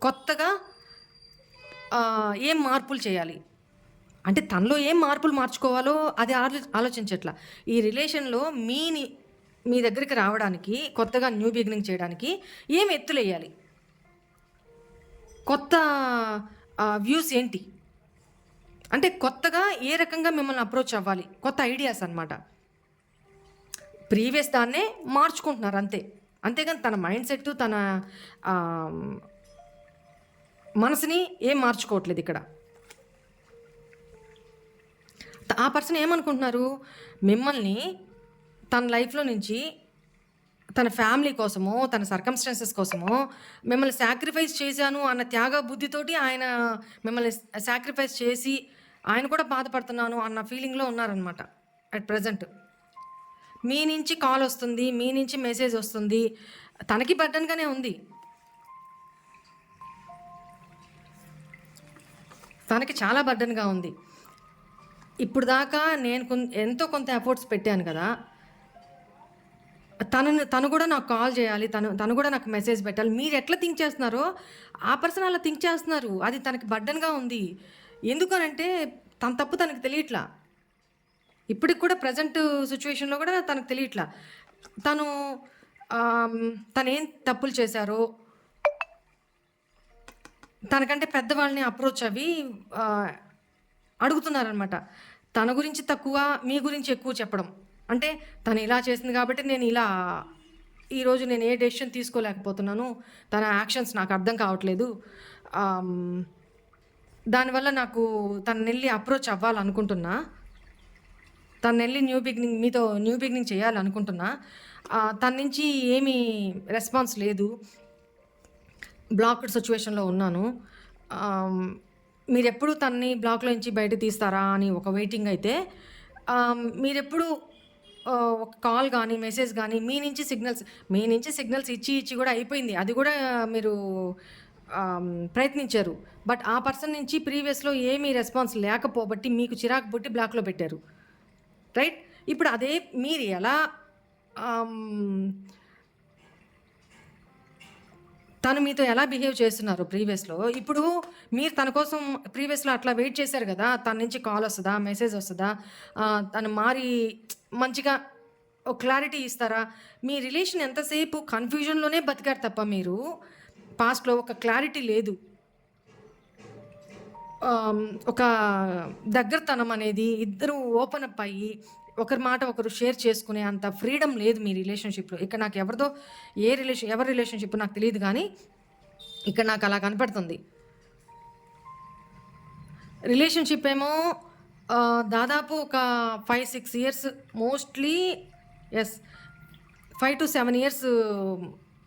కొత్తగా ఏం మార్పులు చేయాలి, అంటే తనలో ఏం మార్పులు మార్చుకోవాలో అది ఆలోచించట్లా. ఈ రిలేషన్‌లో మీ దగ్గరికి రావడానికి, కొత్తగా న్యూ బిగినింగ్ చేయడానికి ఏం ఎత్తులెయ్యాలి? కొత్త వ్యూస్ ఏంటి? అంటే కొత్తగా ఏ రకంగా మిమ్మల్ని అప్రోచ్ అవ్వాలి? కొత్త ఐడియాస్ అనమాట. ప్రీవియస్ దాన్నే మార్చుకుంటున్నారు అంతే. అంతేగాని తన మైండ్ సెట్, తన ఆహ్, మనసుని ఏం మార్చుకోవట్లేదు ఇక్కడ. ఆ పర్సన్ ఏమనుకుంటున్నారు? మిమ్మల్ని తన లైఫ్‌లో నుంచి తన ఫ్యామిలీ కోసమో, తన సర్కమ్‌స్టాన్సెస్ కోసమో మిమ్మల్ని సాక్రిఫైస్ చేశాను అన్న త్యాగ బుద్ధితోటి ఆయన మిమ్మల్ని సాక్రిఫైస్ చేసి, ఆయన కూడా బాధపడుతున్నాను అన్న ఫీలింగ్‌లో ఉన్నారనమాట అట్ ప్రెజెంట్. మీ నుంచి కాల్ వస్తుంది, మీ నుంచి మెసేజ్ వస్తుంది. తనకి బర్డెన్‌గానే ఉంది. తనకి చాలా బర్డెన్‌గా ఉంది. ఇప్పుడు దాకా నేను ఎంతో కొంత ఎఫర్ట్స్ పెట్టాను కదా! తను కూడా నాకు కాల్ చేయాలి. తను కూడా నాకు మెసేజ్ పెట్టాలి. మీరు ఎట్లా థింక్ చేస్తున్నారో, ఆ పర్సన్ అలా థింక్ చేస్తున్నారు. అది తనకి బర్డెన్‌గా ఉంది. ఎందుకనంటే తన తప్పు తనకి తెలియట్లా. ఇప్పటికి కూడా ప్రెజెంట్ సిట్యుయేషన్‌లో కూడా తనకు తెలియట్లా. తను తనేం తప్పులు చేశారో, తనకంటే పెద్దవాళ్ళని అప్రోచ్ అవ్వి అడుగుతున్నారనమాట. తన గురించి తక్కువ, మీ గురించి ఎక్కువ చెప్పడం. అంటే తను ఇలా చేసింది కాబట్టి ఈరోజు నేను ఏ డెసిషన్ తీసుకోలేకపోతున్నాను. తన యాక్షన్స్ నాకు అర్థం కావట్లేదు. దానివల్ల నాకు తననెళ్ళి అప్రోచ్ అవ్వాలనుకుంటున్నా. తననెళ్ళి మీతో న్యూ బిగినింగ్ చేయాలనుకుంటున్నా. తన నుంచి ఏమీ రెస్పాన్స్ లేదు. బ్లాక్డ్ సిట్యుయేషన్‌లో ఉన్నాను. మీరెప్పుడు తనని బ్లాక్‌లో నుంచి బయటకి తీస్తారా అని ఒక వెయిటింగ్ అయితే, మీరెప్పుడు ఒక కాల్ గానీ, మెసేజ్ గానీ మీ నుంచి సిగ్నల్స్ ఇచ్చి కూడా అయిపోయింది. అది కూడా మీరు ప్రయత్నించారు. బట్ ఆ పర్సన్ నుంచి ప్రీవియస్‌లో ఏమీ రెస్పాన్స్ లేకపోబట్టి మీకు చిరాకు పుట్టి బ్లాక్‌లో పెట్టారు. రైట్? ఇప్పుడు అదే మీరు ఎలా తను మీతో ఎలా బిహేవ్ చేస్తున్నారు ప్రీవియస్‌లో, ఇప్పుడు మీరు తన కోసం ప్రీవియస్‌లో అట్లా వెయిట్ చేశారు గదా! తన నుంచి కాల్ వస్తదా? మెసేజ్ వస్తదా? తను మారి మంచిగా ఒక క్లారిటీ ఇస్తారా? మీ రిలేషన్ ఎంతసేపు కన్‌ఫ్యూజన్‌లోనే బతికారు తప్ప మీరు పాస్ట్‌లో ఒక క్లారిటీ లేదు. ఒక దగ్గరతనం అనేది ఇద్దరు ఓపెన్ అప్ అయ్యి ఒకరి మాట ఒకరు షేర్ చేసుకునే అంత ఫ్రీడమ్ లేదు మీ రిలేషన్‌షిప్‌లో. ఇక్కడ నాకు ఎవరి రిలేషన్‌షిప్ నాకు తెలీదు గానీ, ఇక్కడ నాకు అలా కనపడుతుంది. రిలేషన్‌షిప్ ఏమో దాదాపు ఒక 5, 6 years mostly yes. 5-7 years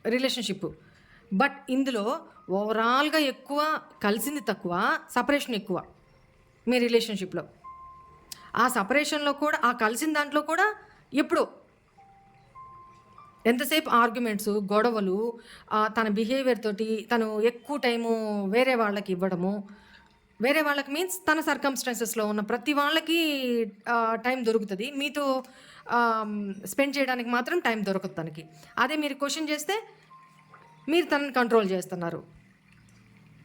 relationship. But ఇందులో ఓవరాల్‌గా ఎక్కువ కలిసింది తక్కువ, సెపరేషన్ ఎక్కువ మీ రిలేషన్‌షిప్‌లో. ఆ సెపరేషన్‌లో కూడా ఆ కలిసిన దాంట్లో కూడా ఎప్పుడో ఎంతసేపు ఆర్గ్యుమెంట్స్, గొడవలు, తన బిహేవియర్ తోటి తను ఎక్కువ టైము వేరే వాళ్ళకి ఇవ్వడము. వేరే వాళ్ళకి మీన్స్ తన సర్కమ్‌స్టాన్సెస్‌లో ఉన్న ప్రతి వాళ్ళకి టైం దొరుకుతది. మీతో స్పెండ్ చేయడానికి మాత్రం టైం దొరకదు తనకి. అదే మీరు క్వెషన్ చేస్తే మీరు తనని కంట్రోల్ చేస్తున్నారు.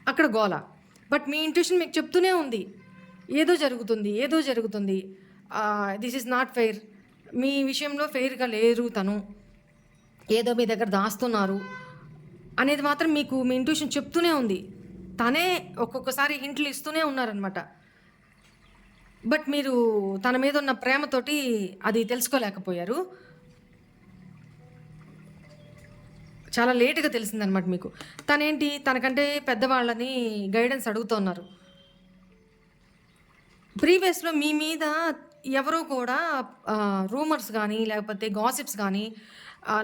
అక్కడ గోల. బట్ మీ ఇంట్యూషన్ మీకు చెప్తూనే ఉంది. ఏదో జరుగుతుంది. This is not fair. మీ విషయంలో ఫెయిర్‌గా లేరు తను. ఏదో మీ దగ్గర దాస్తున్నారు అనేది మాత్రం మీకు మీ ఇంట్యూషన్ చెప్తూనే ఉంది. తనే ఒక్కొక్కసారి హింట్లు ఇస్తూనే ఉన్నారనమాట. బట్ మీరు తన మీద ఉన్న ప్రేమతోటి అది తెలుసుకోలేకపోయారు. చాలా లేట్‌గా తెలిసిందనమాట మీకు. తనకంటే పెద్దవాళ్ళని గైడెన్స్ అడుగుతున్నారు. ప్రీవియస్‌లో మీ మీద ఎవరో కూడా రూమర్స్ గానీ, లేకపోతే గాసిప్స్ గానీ,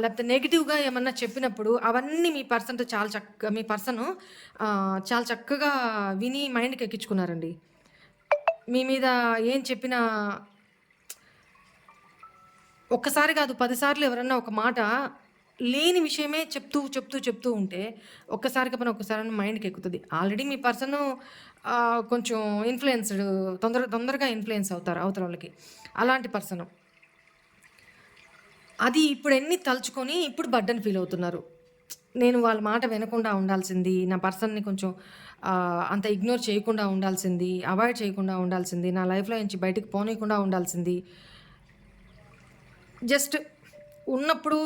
లేకపోతే నెగెటివ్‌గా ఏమన్నా చెప్పినప్పుడు అవన్నీ మీ పర్సను చాలా చక్కగా విని మైండ్‌కి ఎక్కించుకున్నారండి. మీ మీద ఏం చెప్పినా ఒక్కసారి కాదు 10 సార్లు ఎవరన్నా ఒక మాట లేని విషయమే చెప్తూ ఉంటే ఒక్కసారి మైండ్‌కి ఎక్కుతది. ఆల్రెడీ మీ పర్సను కొంచెం ఇన్‌ఫ్లుయెన్స్‌డ్ తొందరగా ఇన్‌ఫ్లుయెన్స్ అవుతారు అవతలోళ్ళకి. అలాంటి పర్సను. అది ఇప్పుడెన్ని తలుచుకొని ఇప్పుడు బర్డెన్ ఫీల్ అవుతున్నారు. నేను వాళ్ళ మాట వినకుండా ఉండాల్సింది. నా పర్సన్‌ని కొంచెం అంత ఇగ్నోర్ చేయకుండా ఉండాల్సింది, అవాయిడ్ చేయకుండా ఉండాల్సింది, నా లైఫ్‌లో నుంచి బయటికి పోనీయకుండా ఉండాల్సింది. జస్ట్ ఉన్నప్పుడు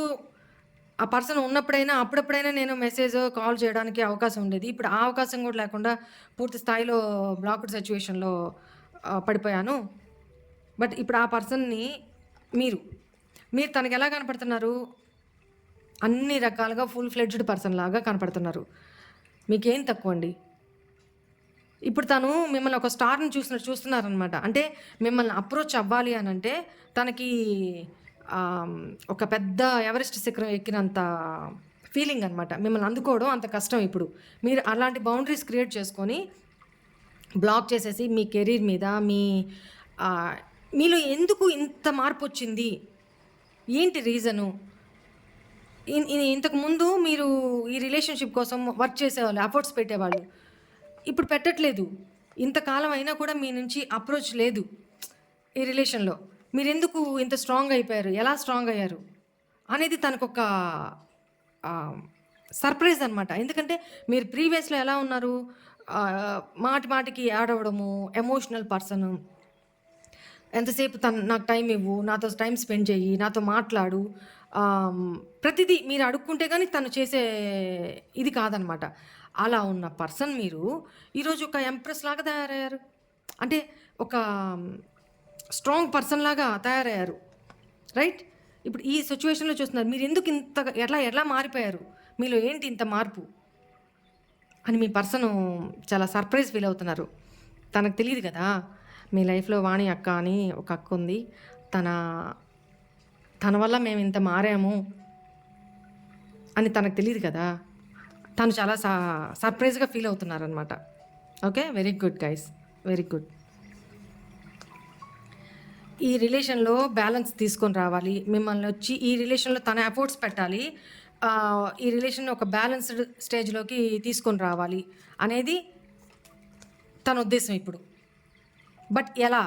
ఆ పర్సన్ ఉన్నప్పుడైనా, అప్పుడప్పుడైనా నేను మెసేజో, కాల్ చేయడానికి అవకాశం ఉండేది. ఇప్పుడు ఆ అవకాశం కూడా లేకుండా పూర్తి స్థాయిలో బ్లాక్డ్ సిట్యుయేషన్‌లో పడిపోయాను. బట్ ఇప్పుడు ఆ పర్సన్‌ని మీరు, మీరు తనకెలా కనపడుతున్నారు? అన్ని రకాలుగా ఫుల్ ఫ్లెడ్జ్డ్ పర్సన్ లాగా కనపడుతున్నారు. మీకేం తక్కువండి? ఇప్పుడు తను మిమ్మల్ని ఒక స్టార్‌ని చూసినట్టు చూస్తున్నారనమాట. అంటే మిమ్మల్ని అప్రోచ్ అవ్వాలి అనంటే తనకి ఆహ్, ఒక పెద్ద ఎవరెస్ట్ శిఖరం ఎక్కినంత ఫీలింగ్ అనమాట. మిమ్మల్ని అందుకోవడం అంత కష్టం ఇప్పుడు. మీరు అలాంటి బౌండరీస్ క్రియేట్ చేసుకొని బ్లాక్ చేసేసి మీ కెరీర్ మీద ఆహ్, మీలో ఎందుకు ఇంత మార్పొచ్చింది? ఏంటి రీజను? ఇంతకుముందు మీరు ఈ రిలేషన్‌షిప్ కోసం వర్క్ చేసేవాళ్ళు, ఎఫర్ట్స్ పెట్టేవాళ్ళు. ఇప్పుడు పెట్టట్లేదు. ఇంతకాలం అయినా కూడా మీ నుంచి అప్రోచ్ లేదు ఈ రిలేషన్‌లో. మీరెందుకు ఇంత స్ట్రాంగ్ అయిపోయారు? ఎలా స్ట్రాంగ్ అయ్యారు? అనేది తనకొక ఆహ్, సర్ప్రైజ్ అనమాట. ఎందుకంటే మీరు ప్రీవియస్‌లో ఎలా ఉన్నారు? మాటి మాటికి యాడ్ అవ్వడము, ఎమోషనల్ పర్సను. ఎంతసేపు నాకు టైం ఇవ్వు, నాతో టైం స్పెండ్ చెయ్యి, నాతో మాట్లాడు. ఆహ్, ప్రతిదీ మీరు అడుక్కుంటే గానీ తను చేసే ఇది కాదనమాట. అలా ఉన్న పర్సన్ మీరు ఈరోజు ఒక ఎంప్రెస్ లాగా తయారయ్యారు. అంటే ఒక స్ట్రాంగ్ పర్సన్ లాగా తయారయ్యారు. రైట్? ఇప్పుడు ఈ సిట్యుయేషన్‌లో చూస్తున్నారు. మీరెందుకు ఇంతగా ఎలా మారిపోయారు? మీలో ఏంటి ఇంత మార్పు? అని మీ పర్సను చాలా సర్ప్రైజ్ ఫీల్ అవుతున్నారు. తనకు తెలీదు గదా! మీ లైఫ్‌లో వాణి అక్క అని ఒక అక్క ఉంది. తన తన వల్ల మేము ఇంత మారాము అని తనకు తెలీదు కదా! తను చాలా సర్ప్రైజ్‌గా ఫీల్ అవుతున్నారనమాట. Okay. Very good guys. Very good. ఈ రిలేషన్‌లో బ్యాలెన్స్ తీసుకొని రావాలి. మిమ్మల్ని వచ్చి ఈ రిలేషన్‌లో తన ఎఫర్ట్స్ పెట్టాలి. ఈ రిలేషన్‌ని ఒక బ్యాలెన్స్‌డ్ స్టేజ్‌లోకి తీసుకొని రావాలి అనేది తన ఉద్దేశం ఇప్పుడు. బట్ ఎలా?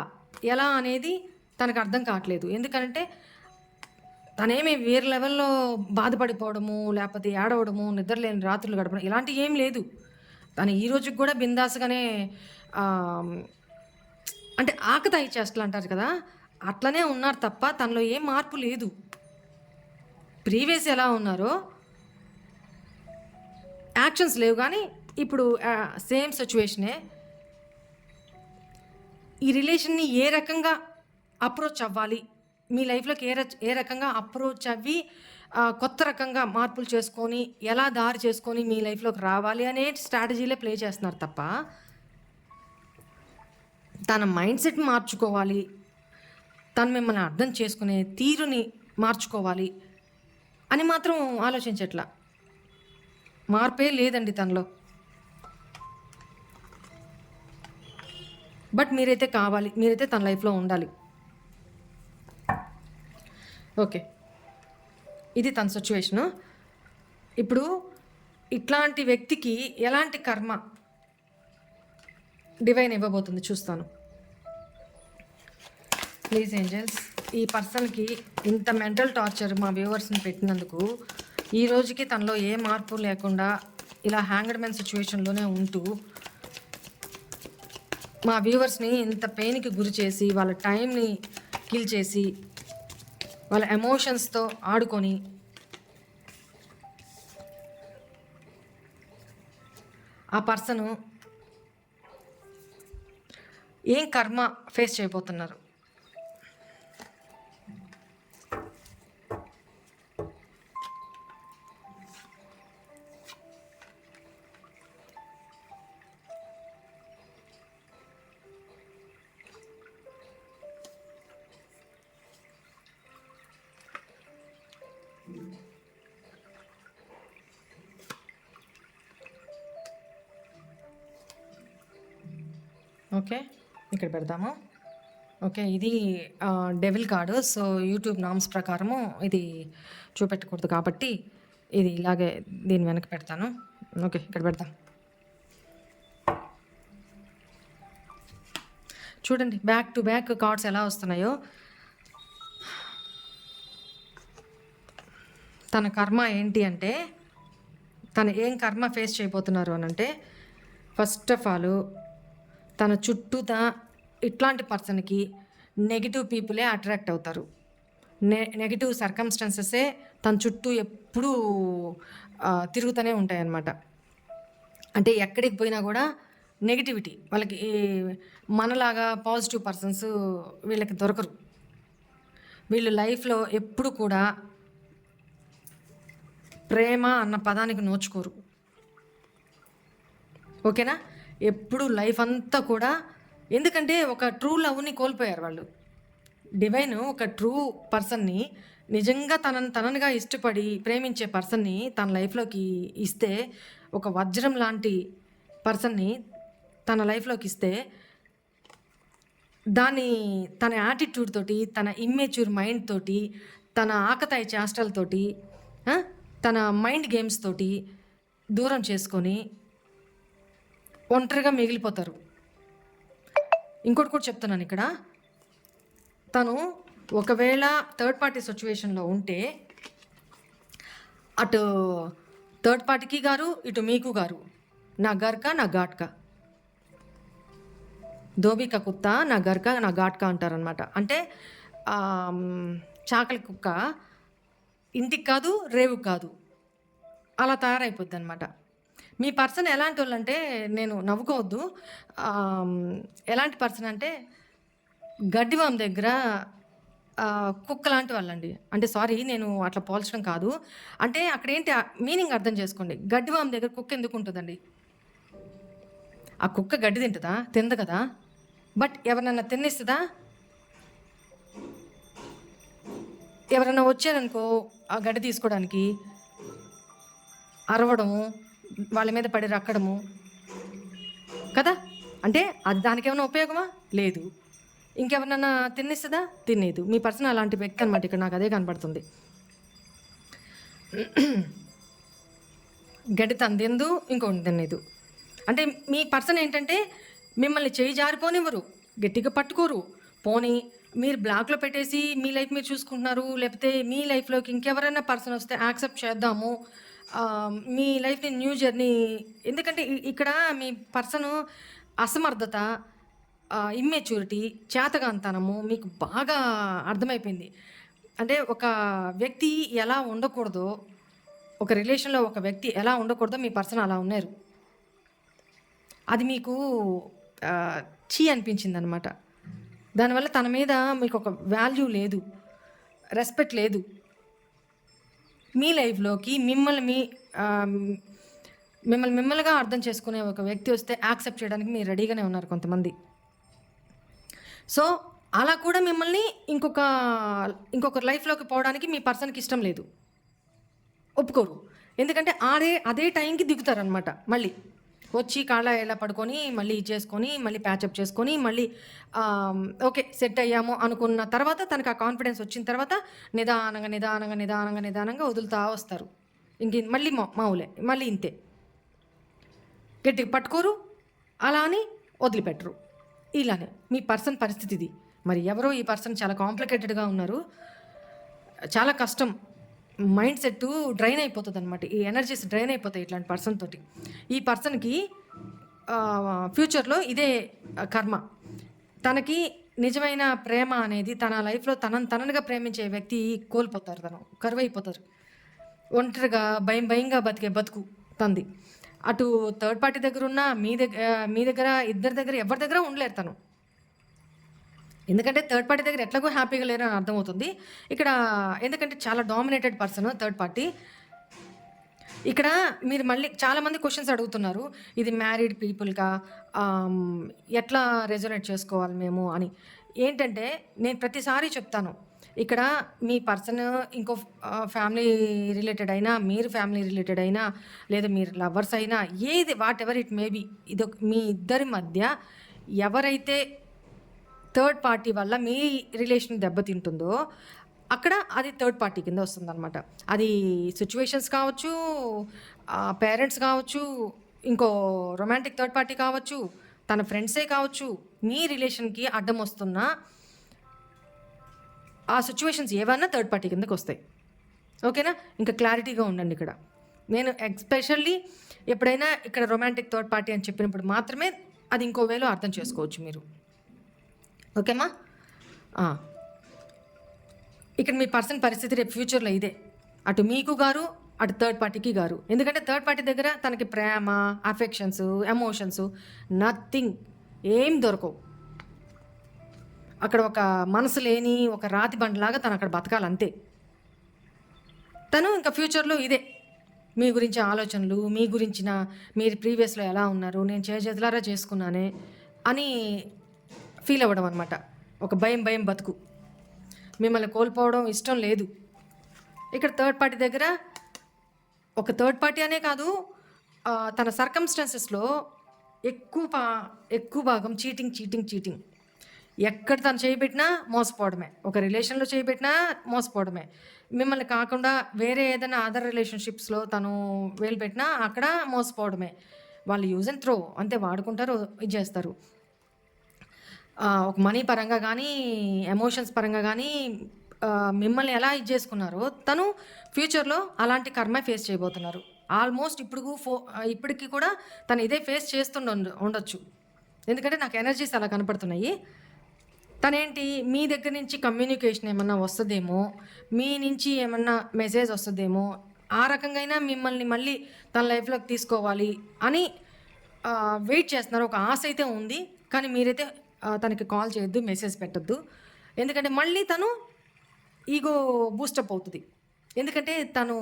ఎలా అనేది తనకు అర్థం కావట్లేదు. ఎందుకంటే తనేమి వేరే లెవెల్‌లో బాధపడిపోవడము, లేపోతే ఏడవడము, నిద్రలేని రాత్రులు గడపడం ఇలాంటివి ఏం లేదు. తను ఈ రోజుకి కూడా బిందాస్‌గానే ఆహ్, అంటే ఆకతాయి చేష్టలంటారు కదా! అట్లనే ఉన్నారు తప్ప తనలో ఏం మార్పు లేదు. ప్రీవియస్ ఎలా ఉన్నారో యాక్షన్స్ లేవు గానీ ఇప్పుడు సేమ్ సిట్యుయేషనే. ఈ రిలేషన్‌ని ఏ రకంగా అప్రోచ్ అవ్వాలి? మీ లైఫ్‌లోకి ఏ రకంగా అప్రోచ్ అవ్వి కొత్త రకంగా మార్పులు చేసుకొని, ఎలా దారి చేసుకొని మీ లైఫ్‌లోకి రావాలి అనే స్ట్రాటజీలే ప్లే చేస్తున్నారు తప్ప, తన మైండ్‌సెట్ మార్చుకోవాలి. తను మిమ్మల్ని అర్థం చేసుకునే తీరుని మార్చుకోవాలి అని మాత్రం ఆలోచించట్ల. మార్పే లేదండి తనలో. బట్ మీరైతే కావాలి. మీరైతే తన లైఫ్‌లో ఉండాలి. ఓకే. ఇది తన సిట్యుయేషను. ఇప్పుడు ఇట్లాంటి వ్యక్తికి ఎలాంటి కర్మ డివైన్ ఇవ్వబోతుంది చూస్తాను. ప్లీజ్ ఏంజెల్స్, ఈ పర్సన్‌కి ఇంత మెంటల్ టార్చర్ మా వ్యూవర్స్‌ని పెట్టినందుకు, ఈ రోజుకి తనలో ఏ మార్పు లేకుండా ఇలా హ్యాంగ్డ్ మ్యాన్ సిట్యుయేషన్‌లోనే ఉంటూ, మా వ్యూవర్స్‌ని ఇంత పెయిన్‌కి గురి చేసి, వాళ్ళ టైంని కిల్ చేసి, వాళ్ళ ఎమోషన్స్‌తో ఆడుకొని ఆ పర్సను ఏం కర్మ ఫేస్ చేయబోతున్నారు? ఓకే. ఇక్కడ పెడదాము. ఓకే. ఇది devil card. So, YouTube norms ప్రకారము ఇది చూపెట్టకూడదు కాబట్టి, ఇది ఇలాగే దీని వెనక పెడతాను. ఓకే. ఇక్కడ పెడదాం. చూడండి బ్యాక్ టు బ్యాక్ కార్డ్స్ ఎలా వస్తున్నాయో. తన కర్మ ఏంటి అంటే, తను ఏం కర్మ ఫేస్ చేయబోతున్నారు అనంటే, ఫస్ట్ ఆఫ్ ఆల్ తన చుట్టూతా ఇట్లాంటి పర్సన్కి నెగిటివ్ పీపులే అట్రాక్ట్ అవుతారు. నెగిటివ్ సర్కమ్స్టాన్సెసే తన చుట్టూ ఎప్పుడూ తిరుగుతూనే ఉంటాయన్నమాట. అంటే ఎక్కడికి పోయినా కూడా నెగిటివిటీ వాళ్ళకి. మనలాగా పాజిటివ్ పర్సన్స్ వీళ్ళకి దొరకరు. వీళ్ళు లైఫ్లో ఎప్పుడు కూడా ప్రేమ అన్న పదానికి నోచుకోరు. ఓకేనా? ఎప్పుడు లైఫ్ అంతా కూడా, ఎందుకంటే ఒక ట్రూ లవ్ని కోల్పోయారు వాళ్ళు. డివైన్ ఒక ట్రూ పర్సన్ని, నిజంగా తననుగా ఇష్టపడి ప్రేమించే పర్సన్ని తన లైఫ్లోకి ఇస్తే, ఒక వజ్రం లాంటి పర్సన్ని తన లైఫ్లోకి ఇస్తే, దాన్ని తన యాటిట్యూడ్ తోటి, తన ఇమ్మెచ్యూర్ మైండ్ తోటి, తన ఆకతాయి చేష్టలతోటి, తన మైండ్ గేమ్స్ తోటి దూరం చేసుకొని ఒంటరిగా మిగిలిపోతారు. ఇంకోటి కూడా చెప్తున్నాను ఇక్కడ, తను ఒకవేళ థర్డ్ పార్టీ సిచ్యువేషన్లో ఉంటే, అటు థర్డ్ పార్టీకి గారు, ఇటు మీకు గారు, నా గర్క నా ఘాట్కా, దోబిక కుత్త నా గర్క నా ఘాట్కా అంటారనమాట. అంటే చాకలి కుక్క ఇంటికి కాదు, రేవు కాదు, అలా తయారైపోద్ది అనమాట. మీ పర్సన్ ఎలాంటి వాళ్ళు అంటే, నేను నవ్వుకోవద్దు, ఎలాంటి పర్సన్ అంటే గడ్డివాం దగ్గర కుక్క లాంటి వాళ్ళండి. అంటే సారీ, నేను అట్లా పోల్చడం కాదు, అంటే అక్కడ ఏంటి మీనింగ్ అర్థం చేసుకోండి. గడ్డివాం దగ్గర కుక్క ఎందుకు ఉంటుందండి? ఆ కుక్క గడ్డి తింటుందా? తిందు కదా. బట్ ఎవరన్నా తిన్నిస్తుందా? ఎవరన్నా వచ్చారనుకో ఆ గడ్డి తీసుకోవడానికి, అరవడము, వాళ్ళ మీద పడి రక్కడము కదా. అంటే అది దానికి ఏమైనా ఉపయోగమా? లేదు. ఇంకెవరన్నా తిన్నిస్తుందా? తినేదు. మీ పర్సన్ అలాంటి వ్యక్తి అనమాట. ఇక్కడ నాకు అదే కనపడుతుంది. గడ్డి తందెందు, ఇంకోటి తినేదు. అంటే మీ పర్సన్ ఏంటంటే మిమ్మల్ని చేయి జారిపోనివ్వరు, గట్టిగా పట్టుకోరు. పోనీ మీరు బ్లాక్లో పెట్టేసి మీ లైఫ్ మీరు చూసుకుంటున్నారు, లేకపోతే మీ లైఫ్లోకి ఇంకెవరైనా పర్సన్ వస్తే యాక్సెప్ట్ చేద్దాము, మీ లైఫ్ని న్యూ జర్నీ. ఎందుకంటే ఇక్కడ మీ పర్సను అసమర్థత, ఇమ్మెచ్యూరిటీ, చేతగాంతనము మీకు బాగా అర్థమైపోయింది. అంటే ఒక వ్యక్తి ఎలా ఉండకూడదో, ఒక రిలేషన్లో ఒక వ్యక్తి ఎలా ఉండకూడదో మీ పర్సన్ అలా ఉన్నారు. అది మీకు చీ అనిపించింది అనమాట. దానివల్ల తన మీద మీకు ఒక వాల్యూ లేదు, రెస్పెక్ట్ లేదు. మీ లైఫ్లోకి మిమ్మల్నిగా అర్థం చేసుకునే ఒక వ్యక్తి వస్తే యాక్సెప్ట్ చేయడానికి మీరు రెడీగానే ఉన్నారు కొంతమంది. సో అలా కూడా మిమ్మల్ని ఇంకొకరి లైఫ్లోకి పోవడానికి మీ పర్సన్కి ఇష్టం లేదు, ఒప్పుకోరు. ఎందుకంటే అదే టైంకి దిగుతారనమాట. మళ్ళీ వచ్చి కాళ్ళ ఎలా పడుకొని మళ్ళీ చేసుకొని మళ్ళీ ప్యాచప్ చేసుకొని మళ్ళీ ఓకే సెట్ అయ్యాము అనుకున్న తర్వాత, తనకు ఆ కాన్ఫిడెన్స్ వచ్చిన తర్వాత నిదానంగా వదులుతూ వస్తారు. మళ్ళీ మావులే, మళ్ళీ ఇంతే, గట్టిగా పట్టుకోరు, అలా అని వదిలిపెట్టరు. ఇలానే మీ పర్సన్ పరిస్థితి ఇది. మరి ఎవరో ఈ పర్సన్ చాలా కాంప్లికేటెడ్గా ఉన్నారు, చాలా కష్టం. మైండ్ సెట్ డ్రైన్ అయిపోతుంది అనమాట. ఈ ఎనర్జీస్ డ్రైన్ అయిపోతాయి ఇట్లాంటి పర్సన్ తోటి. ఈ పర్సన్కి ఫ్యూచర్లో ఇదే కర్మ. తనకి నిజమైన ప్రేమ అనేది తన లైఫ్లో తననుగా ప్రేమించే వ్యక్తి కోల్పోతారు, తను కరువైపోతారు. ఒంటరిగా భయంగా బతికే బతుకు తంది. అటు థర్డ్ పార్టీ దగ్గర ఉన్న మీ దగ్గర ఇద్దరి దగ్గర ఎవరి దగ్గర ఉండలేరు తను. ఎందుకంటే థర్డ్ పార్టీ దగ్గర ఎట్లాగో హ్యాపీగా లేరు అని అర్థమవుతుంది ఇక్కడ. ఎందుకంటే చాలా డామినేటెడ్ పర్సన్ థర్డ్ పార్టీ. ఇక్కడ మీరు మళ్ళీ చాలామంది క్వశ్చన్స్ అడుగుతున్నారు, ఇది మ్యారీడ్ పీపుల్గా ఎట్లా రెజొనేట్ చేసుకోవాలి మేము అని. ఏంటంటే నేను ప్రతిసారి చెప్తాను, ఇక్కడ మీ పర్సన్ ఇంకో ఫ్యామిలీ రిలేటెడ్ అయినా, మీరు ఫ్యామిలీ రిలేటెడ్ అయినా, లేదా మీరు లవర్స్ అయినా, ఏది వాట్ ఎవర్ ఇట్ మేబీ, ఇది మీ ఇద్దరి మధ్య ఎవరైతే థర్డ్ పార్టీ వల్ల మీ రిలేషన్ దెబ్బతింటుందో అక్కడ అది థర్డ్ పార్టీ కింద వస్తుందన్నమాట. అది సిచ్యువేషన్స్ కావచ్చు, పేరెంట్స్ కావచ్చు, ఇంకో రొమాంటిక్ థర్డ్ పార్టీ కావచ్చు, తన ఫ్రెండ్సే కావచ్చు, మీ రిలేషన్కి అడ్డం వస్తున్న ఆ సిచ్యువేషన్స్ ఏవన్నా థర్డ్ పార్టీ కిందకి వస్తాయి. ఓకేనా? ఇంకా క్లారిటీగా ఉండండి ఇక్కడ. నేను ఎస్పెషల్లీ ఎప్పుడైనా ఇక్కడ రొమాంటిక్ థర్డ్ పార్టీ అని చెప్పినప్పుడు మాత్రమే అది ఇంకో వేలో అర్థం చేసుకోవచ్చు మీరు. ఓకేమా? ఇక్కడ మీ పర్సన్ పరిస్థితి రేపు ఫ్యూచర్లో ఇదే. అటు మీకు గారు, అటు థర్డ్ పార్టీకి గారు. ఎందుకంటే థర్డ్ పార్టీ దగ్గర తనకి ప్రేమ, అఫెక్షన్స్, ఎమోషన్స్ నథింగ్, ఏం దొరకవు. అక్కడ ఒక మనసు లేని ఒక రాతి బండలాగా తను అక్కడ బతకాలంతే. తను ఇంకా ఫ్యూచర్లో ఇదే మీ గురించి ఆలోచనలు, మీ గురించిన మీరు ప్రీవియస్లో ఎలా ఉన్నారు, నేను చేతులారా చేసుకున్నానే అని ఫీల్ అవ్వడం అనమాట. ఒక భయం బతుకు, మిమ్మల్ని కోల్పోవడం ఇష్టం లేదు. ఇక్కడ థర్డ్ పార్టీ దగ్గర ఒక థర్డ్ పార్టీ అనే కాదు, తన సర్కమ్స్టాన్సెస్లో ఎక్కువ భాగం చీటింగ్. ఎక్కడ తను చేయబెట్టినా మోసపోవడమే, ఒక రిలేషన్లో చేయబెట్టినా మోసపోవడమే. మిమ్మల్ని కాకుండా వేరే ఏదైనా అదర్ రిలేషన్షిప్స్లో తను వేలు పెట్టినా అక్కడ మోసపోవడమే. వాళ్ళు యూజ్ అండ్ త్రో అంతే, వాడుకుంటారు, ఇది చేస్తారు. ఒక మనీ పరంగా కానీ, ఎమోషన్స్ పరంగా కానీ మిమ్మల్ని ఎలా ఇది చేసుకున్నారో తను ఫ్యూచర్లో అలాంటి కర్మ ఫేస్ చేయబోతున్నారు. ఆల్మోస్ట్ ఇప్పటికి కూడా తను ఇదే ఫేస్ ఉండొచ్చు. ఎందుకంటే నాకు ఎనర్జీస్ అలా కనపడుతున్నాయి. తనేంటి, మీ దగ్గర నుంచి కమ్యూనికేషన్ ఏమన్నా వస్తుందేమో, మీ నుంచి ఏమన్నా మెసేజ్ వస్తుందేమో, ఆ రకంగా మిమ్మల్ని మళ్ళీ తన లైఫ్లోకి తీసుకోవాలి అని వెయిట్ చేస్తున్నారు. ఒక ఆశ అయితే ఉంది, కానీ మీరైతే తనకి కాల్ చేయొద్దు, మెసేజ్ పెట్టద్దు. ఎందుకంటే మళ్ళీ తను ఈగో బూస్టప్ అవుతుంది. ఎందుకంటే తను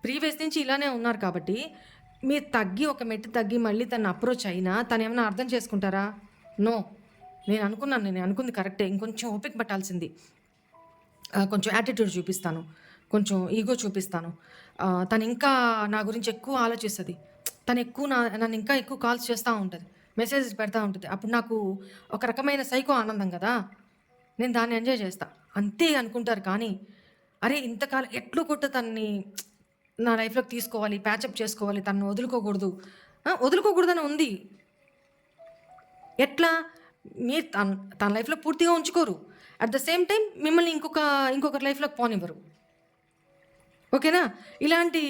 ప్రీవియస్ నుంచి ఇలానే ఉన్నారు కాబట్టి మీరు ఒక మెట్టు తగ్గి మళ్ళీ తను అప్రోచ్ అయినా తను ఏమైనా అర్థం చేసుకుంటారా? నో. నేను అనుకుంది కరెక్టే, ఇంకొంచెం ఓపిక పట్టాల్సింది. కొంచెం యాటిట్యూడ్ చూపిస్తాను, కొంచెం ఈగో చూపిస్తాను. తను ఇంకా నా గురించి ఎక్కువ ఆలోచిస్తుంది, తను నన్ను ఇంకా ఎక్కువ కాల్స్ చేస్తూ ఉంటుంది, మెసేజెస్ పెడతా ఉంటుంది. అప్పుడు నాకు ఒక రకమైన సైకో ఆనందం కదా, నేను దాన్ని ఎంజాయ్ చేస్తా అంతే అనుకుంటారు. కానీ అరే ఇంతకాలం ఎట్లు కొట్టు తనని నా లైఫ్లోకి తీసుకోవాలి, ప్యాచప్ చేసుకోవాలి, తనను వదులుకోకూడదని ఉంది. ఎట్లా? మీరు తన లైఫ్లో పూర్తిగా ఉంచుకోరు, అట్ ద సేమ్ టైం మిమ్మల్ని ఇంకొకరి లైఫ్లోకి పోనివ్వరు. ఓకేనా? ఇలాంటి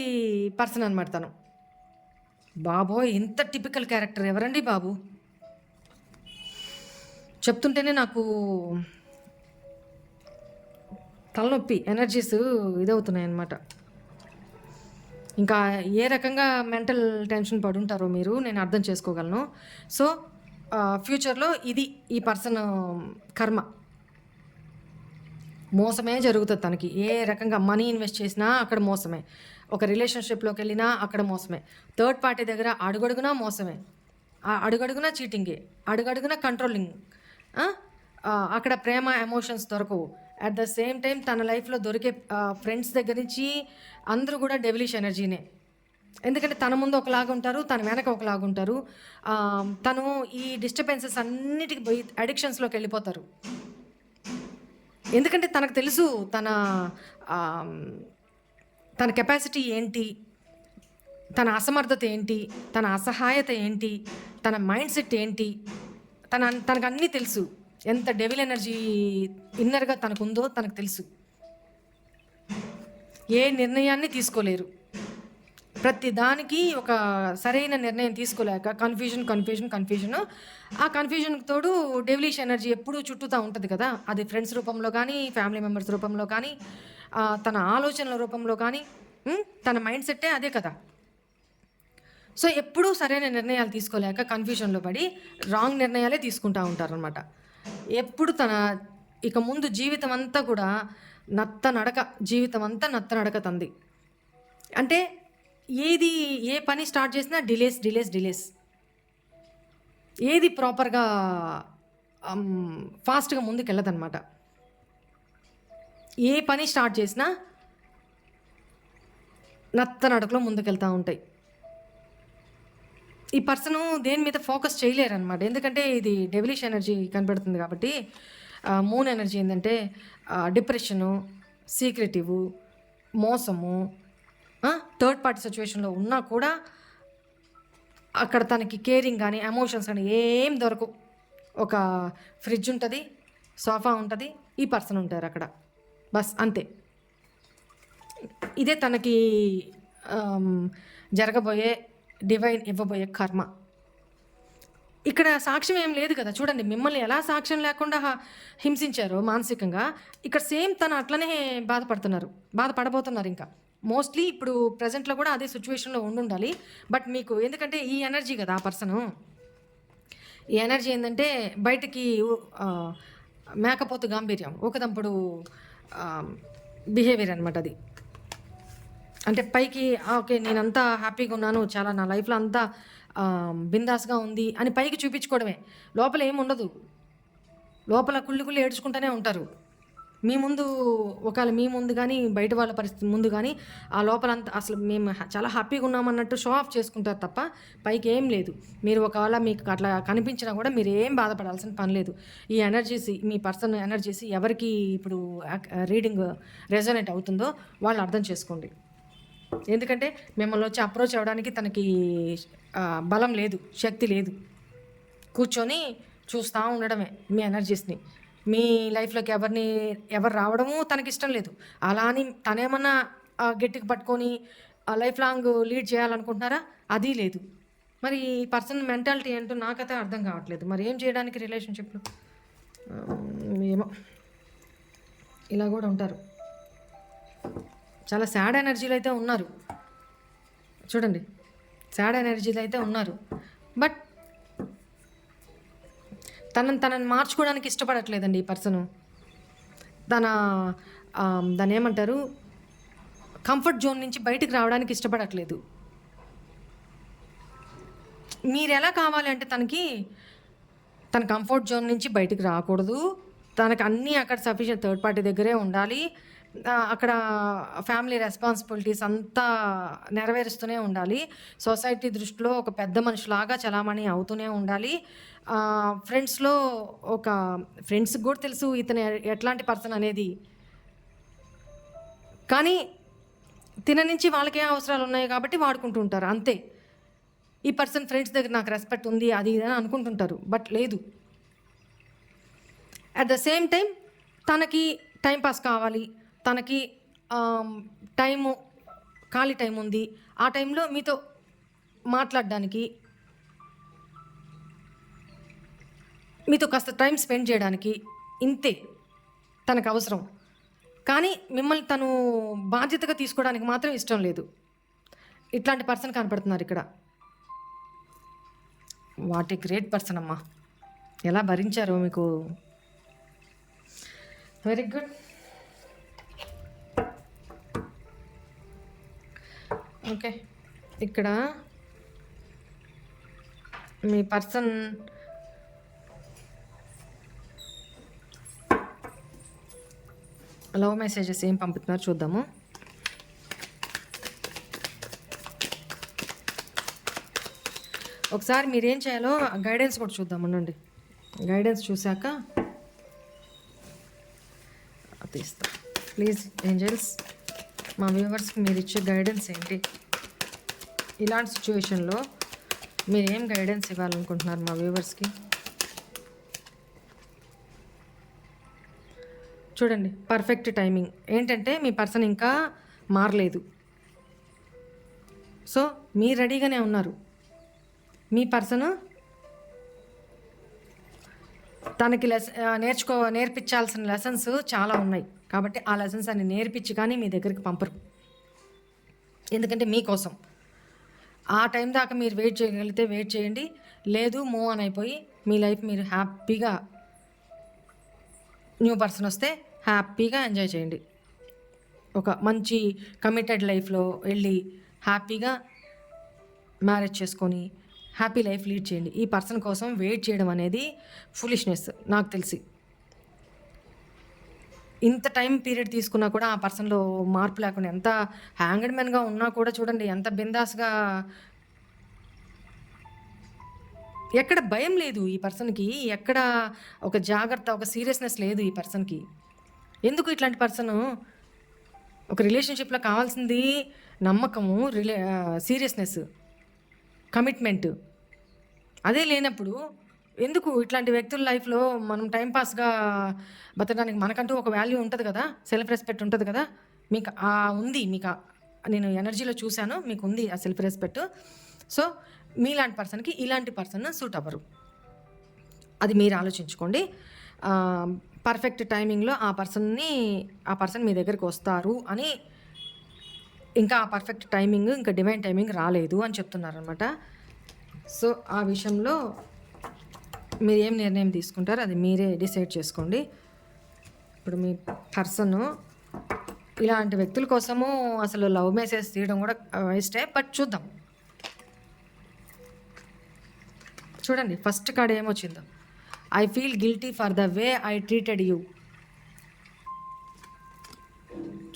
పర్సన్ అనమాట తను. బాబోయ్, ఇంత టిపికల్ క్యారెక్టర్ ఎవరండి బాబు? చెప్తుంటేనే నాకు తలనొప్పి, ఎనర్జీస్ ఇదవుతున్నాయి అన్నమాట. ఇంకా ఏ రకంగా మెంటల్ టెన్షన్ పడుంటారో మీరు, నేను అర్థం చేసుకోగలను. సో ఫ్యూచర్లో ఈ పర్సన్ కర్మ మోసమే జరుగుతుంది తనకి. ఏ రకంగా మనీ ఇన్వెస్ట్ చేసినా అక్కడ మోసమే, ఒక రిలేషన్షిప్లోకి వెళ్ళినా అక్కడ మోసమే, థర్డ్ పార్టీ దగ్గర అడుగడుగునా మోసమే, అడుగడుగునా చీటింగే, అడుగడుగునా కంట్రోలింగ్. అక్కడ ప్రేమ, ఎమోషన్స్ దొరకవు. అట్ ద సేమ్ టైం తన లైఫ్లో దొరికే ఫ్రెండ్స్ దగ్గర నుంచి అందరూ కూడా డెవిలిష్ ఎనర్జీనే. ఎందుకంటే తన ముందు ఒకలాగా ఉంటారు, తన వెనక ఒకలాగా ఉంటారు. తను ఈ డిస్టర్బెన్సెస్ అన్నిటికి పోయి అడిక్షన్స్లోకి వెళ్ళిపోతారు. ఎందుకంటే తనకు తెలుసు తన కెపాసిటీ ఏంటి, తన అసమర్థత ఏంటి, తన అసహాయత ఏంటి, తన మైండ్ సెట్ ఏంటి, తనకు అన్నీ తెలుసు. ఎంత డెవిల్ ఎనర్జీ ఇన్నర్గా తనకుందో తనకు తెలుసు. ఏ నిర్ణయాన్ని తీసుకోలేరు, ప్రతి దానికి ఒక సరైన నిర్ణయం తీసుకోలేక కన్ఫ్యూజన్. ఆ కన్ఫ్యూజన్కి తోడు డెవిలిష్ ఎనర్జీ ఎప్పుడూ చుట్టూతా ఉంటుంది కదా. అది ఫ్రెండ్స్ రూపంలో కానీ, ఫ్యామిలీ మెంబర్స్ రూపంలో కానీ, తన ఆలోచనల రూపంలో కానీ, తన మైండ్ సెట్టే అదే కదా. సో ఎప్పుడూ సరైన నిర్ణయాలు తీసుకోలేక కన్ఫ్యూజన్లో పడి రాంగ్ నిర్ణయాలే తీసుకుంటూ ఉంటారనమాట. ఎప్పుడు ఇక ముందు జీవితం అంతా కూడా నత్తనడక తంది. అంటే ఏ పని స్టార్ట్ చేసినా డిలేస్. ఏది ప్రాపర్గా ఫాస్ట్గా ముందుకు వెళ్ళదన్నమాట. ఏ పని స్టార్ట్ చేసినా నత్తనడకలో ముందుకెళ్తూ ఉంటాయి. ఈ పర్సను దేని మీద ఫోకస్ చేయలేరనమాట. ఎందుకంటే ఇది డెవిలిష్ ఎనర్జీ కనబడుతుంది కాబట్టి. మూన్ ఎనర్జీ ఏంటంటే డిప్రెషను, సీక్రెటివ్, మోసము, థర్డ్ పార్టీ సిచ్యువేషన్లో ఉన్నా కూడా అక్కడ తనకి కేరింగ్ కానీ, ఎమోషన్స్ కానీ ఏం దొరకవు. ఒక ఫ్రిడ్జ్ ఉంటుంది, సోఫా ఉంటుంది, ఈ పర్సన్ ఉంటారు అక్కడ, బస్ అంతే. ఇదే తనకి ఆమ్, జరగబోయే డివైన్ ఇవ్వబోయే కర్మ. ఇక్కడ సాక్ష్యం ఏం లేదు కదా, చూడండి మిమ్మల్ని ఎలా సాక్ష్యం లేకుండా హింసించారో మానసికంగా, ఇక్కడ సేమ్ తను అట్లనే బాధపడబోతున్నారు. ఇంకా మోస్ట్లీ ఇప్పుడు ప్రజెంట్లో కూడా అదే సిచ్యువేషన్లో ఉండాలి. బట్ మీకు ఎందుకంటే ఈ ఎనర్జీ కదా ఆ పర్సను, ఈ ఎనర్జీ ఏంటంటే బయటికి మేకపోతు గాంభీర్యం, ఒకదంపుడు బిహేవియర్ అనమాట అది. అంటే పైకి ఓకే నేనంతా హ్యాపీగా ఉన్నాను, చాలా నా లైఫ్లో అంతా బిందాస్గా ఉంది అని పైకి చూపించుకోవడమే, లోపల ఏముండదు. లోపల కుళ్ళి ఏడ్చుకుంటూనే ఉంటారు. మీ ముందు ఒకవేళ మీ ముందు కానీ బయట వాళ్ళ పరిస్థితి ముందు కానీ ఆ లోపలంతా అసలు మేము చాలా హ్యాపీగా ఉన్నామన్నట్టు షో ఆఫ్ చేసుకుంటారు తప్ప పైకి ఏం లేదు. మీరు ఒకవేళ మీకు అట్లా కనిపించినా కూడా మీరు ఏం బాధపడాల్సిన పని లేదు. ఈ ఎనర్జీస్, మీ పర్సన్ ఎనర్జీస్ ఎవరికి ఇప్పుడు రీడింగ్ రెజొనేట్ అవుతుందో వాళ్ళు అర్థం చేసుకోండి. ఎందుకంటే మిమ్మల్ని వచ్చి అప్రోచ్ అవ్వడానికి తనకి బలం లేదు, శక్తి లేదు. కూర్చొని చూస్తూ ఉండడమే మీ ఎనర్జీస్ని. మీ లైఫ్లోకి ఎవరు రావడము తనకి ఇష్టం లేదు. అలా అని తనేమన్నా గట్టిగా పట్టుకొని లైఫ్ లాంగ్ లీడ్ చేయాలనుకుంటున్నారా? అది లేదు. మరి ఈ పర్సన్ మెంటాలిటీ ఏంటో నాకైతే అర్థం కావట్లేదు. మరి ఏం చేయడానికి రిలేషన్షిప్లో ఏమో ఇలా కూడా ఉంటారు. చాలా సాడ్ ఎనర్జీలో అయితే ఉన్నారు, చూడండి సాడ్ ఎనర్జీలో అయితే ఉన్నారు. బట్ తనని మార్చుకోవడానికి ఇష్టపడట్లేదండి ఈ పర్సను. దాన్ని ఏమంటారు, కంఫర్ట్ జోన్ నుంచి బయటికి రావడానికి ఇష్టపడట్లేదు. మీరు ఎలా కావాలి అంటే తన కంఫర్ట్ జోన్ నుంచి బయటికి రాకూడదు, తనకు అన్నీ అక్కడ సఫిషియెంట్ థర్డ్ పార్టీ దగ్గరే ఉండాలి, అక్కడ ఫ్యామిలీ రెస్పాన్సిబిలిటీస్ అంతా నెరవేరుస్తూనే ఉండాలి, సొసైటీ దృష్టిలో ఒక పెద్ద మనిషిలాగా చలామణి అవుతూనే ఉండాలి. ఫ్రెండ్స్లో ఫ్రెండ్స్కి కూడా తెలుసు ఇతను ఎట్లాంటి పర్సన్ అనేది. కానీ తిన నుంచి వాళ్ళకే అవసరాలు ఉన్నాయి కాబట్టి వాడుకుంటూ ఉంటారు అంతే. ఈ పర్సన్ ఫ్రెండ్స్ దగ్గర నాకు రెస్పెక్ట్ ఉంది అది ఇదని అనుకుంటుంటారు, బట్ లేదు. అట్ ద సేమ్ టైం తనకి టైంపాస్ కావాలి, తనకి ఖాళీ టైం ఉంది, ఆ టైంలో మీతో మాట్లాడడానికి, మీతో కాస్త టైం స్పెండ్ చేయడానికి ఇంతే తనకు అవసరం. కానీ మిమ్మల్ని తను బాధ్యతగా తీసుకోవడానికి మాత్రం ఇష్టం లేదు. ఇట్లాంటి పర్సన్ కనపడుతున్నారు ఇక్కడ. వాట్ ఏ గ్రేట్ పర్సన్ అమ్మా, ఎలా భరించారో మీకు. Very good. ఓకే, ఇక్కడ మీ పర్సన్ లవ్ మెసేజెస్ ఏం పంపుతున్నారు చూద్దాము. ఒకసారి మీరేం చేయాలో గైడెన్స్ కూడా చూద్దాం ఉండండి. గైడెన్స్ చూశాక తీస్తాం. ప్లీజ్ ఏంజల్స్, మా వ్యూవర్స్కి మీరు ఇచ్చే గైడెన్స్ ఏంటి? ఇలాంటి సిచ్యువేషన్లో మీరు ఏం గైడెన్స్ ఇవ్వాలనుకుంటున్నారు మా వ్యూవర్స్కి? చూడండి, పర్ఫెక్ట్ టైమింగ్ ఏంటంటే మీ పర్సన్ ఇంకా మారలేదు, సో మీరు రెడీగానే ఉన్నారు. మీ పర్సన్ తనకి నేర్పించాల్సిన లెసన్స్ చాలా ఉన్నాయి కాబట్టి ఆ లెసన్స్ అన్ని నేర్పించి కానీ మీ దగ్గరికి పంపరు. ఎందుకంటే మీకోసం ఆ టైం దాకా మీరు వెయిట్ చేయగలిగితే వెయిట్ చేయండి, లేదు మూవ్ ఆన్ అయిపోయి మీ లైఫ్ మీరు హ్యాపీగా, న్యూ పర్సన్ వస్తే హ్యాపీగా ఎంజాయ్ చేయండి. ఒక మంచి కమిటెడ్ లైఫ్లో వెళ్ళి హ్యాపీగా మ్యారేజ్ చేసుకొని హ్యాపీ లైఫ్ లీడ్ చేయండి. ఈ పర్సన్ కోసం వెయిట్ చేయడం అనేది ఫులిష్నెస్ నాకు తెలిసి. ఇంత టైం పీరియడ్ తీసుకున్నా కూడా ఆ పర్సన్లో మార్పు లేకుండా, ఎంత హ్యాంగ్డ్ మ్యాన్గా ఉన్నా కూడా చూడండి ఎంత బిందాస్గా, ఎక్కడ భయం లేదు ఈ పర్సన్కి, ఎక్కడ ఒక జాగ్రత్త, ఒక సీరియస్నెస్ లేదు ఈ పర్సన్కి. ఎందుకు ఇట్లాంటి పర్సన్? ఒక రిలేషన్షిప్లో కావాల్సింది నమ్మకము, సీరియస్నెస్, కమిట్మెంట్. అదే లేనప్పుడు ఎందుకు ఇట్లాంటి వ్యక్తుల లైఫ్లో మనం టైంపాస్గా బతకడానికి? మనకంటూ ఒక వాల్యూ ఉంటుంది కదా, సెల్ఫ్ రెస్పెక్ట్ ఉంటుంది కదా, మీకు ఉంది, మీకు నేను ఎనర్జీలో చూశాను, మీకు ఉంది ఆ సెల్ఫ్ రెస్పెక్ట్. సో మీలాంటి పర్సన్కి ఇలాంటి పర్సన్ సూట్ అవ్వరు. అది మీరు ఆలోచించుకోండి. పర్ఫెక్ట్ టైమింగ్లో ఆ పర్సన్ మీ దగ్గరికి వస్తారు అని, ఇంకా ఆ పర్ఫెక్ట్ టైమింగ్, ఇంకా డివైన్ టైమింగ్ రాలేదు అని చెప్తున్నారనమాట. సో ఆ విషయంలో మీరు ఏం నిర్ణయం తీసుకుంటారో అది మీరే డిసైడ్ చేసుకోండి. ఇప్పుడు మీ పర్సన్ ఇలాంటి వ్యక్తుల కోసము అసలు లవ్ మెసేజ్ తీయడం కూడా వేస్టే. బట్ చూద్దాం. చూడండి ఫస్ట్ కార్డ్ ఏమొచ్చిందో. I feel guilty for the way I treated you.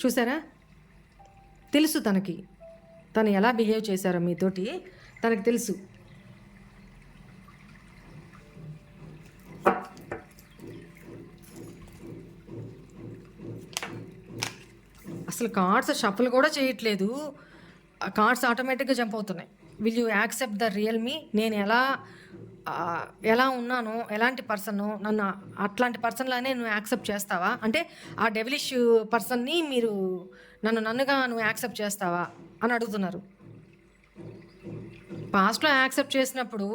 చూసారా, తెలుసు తను ఎలా బిహేవ్ చేశారో మీతోటి తనకి తెలుసు. అసలు కార్డ్స్ షఫల్ కూడా చేయట్లేదు, కార్డ్స్ ఆటోమేటిక్గా జంప్ అవుతున్నాయి. Will you accept the real me? నేను ఎలా ఉన్నానో, ఎలాంటి పర్సన్, నన్ను అట్లాంటి పర్సన్లానే నువ్వు యాక్సెప్ట్ చేస్తావా? అంటే ఆ డెవిలిష్ పర్సన్ని మీరు నన్నుగా నువ్వు యాక్సెప్ట్ చేస్తావా అని అడుగుతున్నారు. పాస్ట్లో యాక్సెప్ట్ చేసినప్పుడు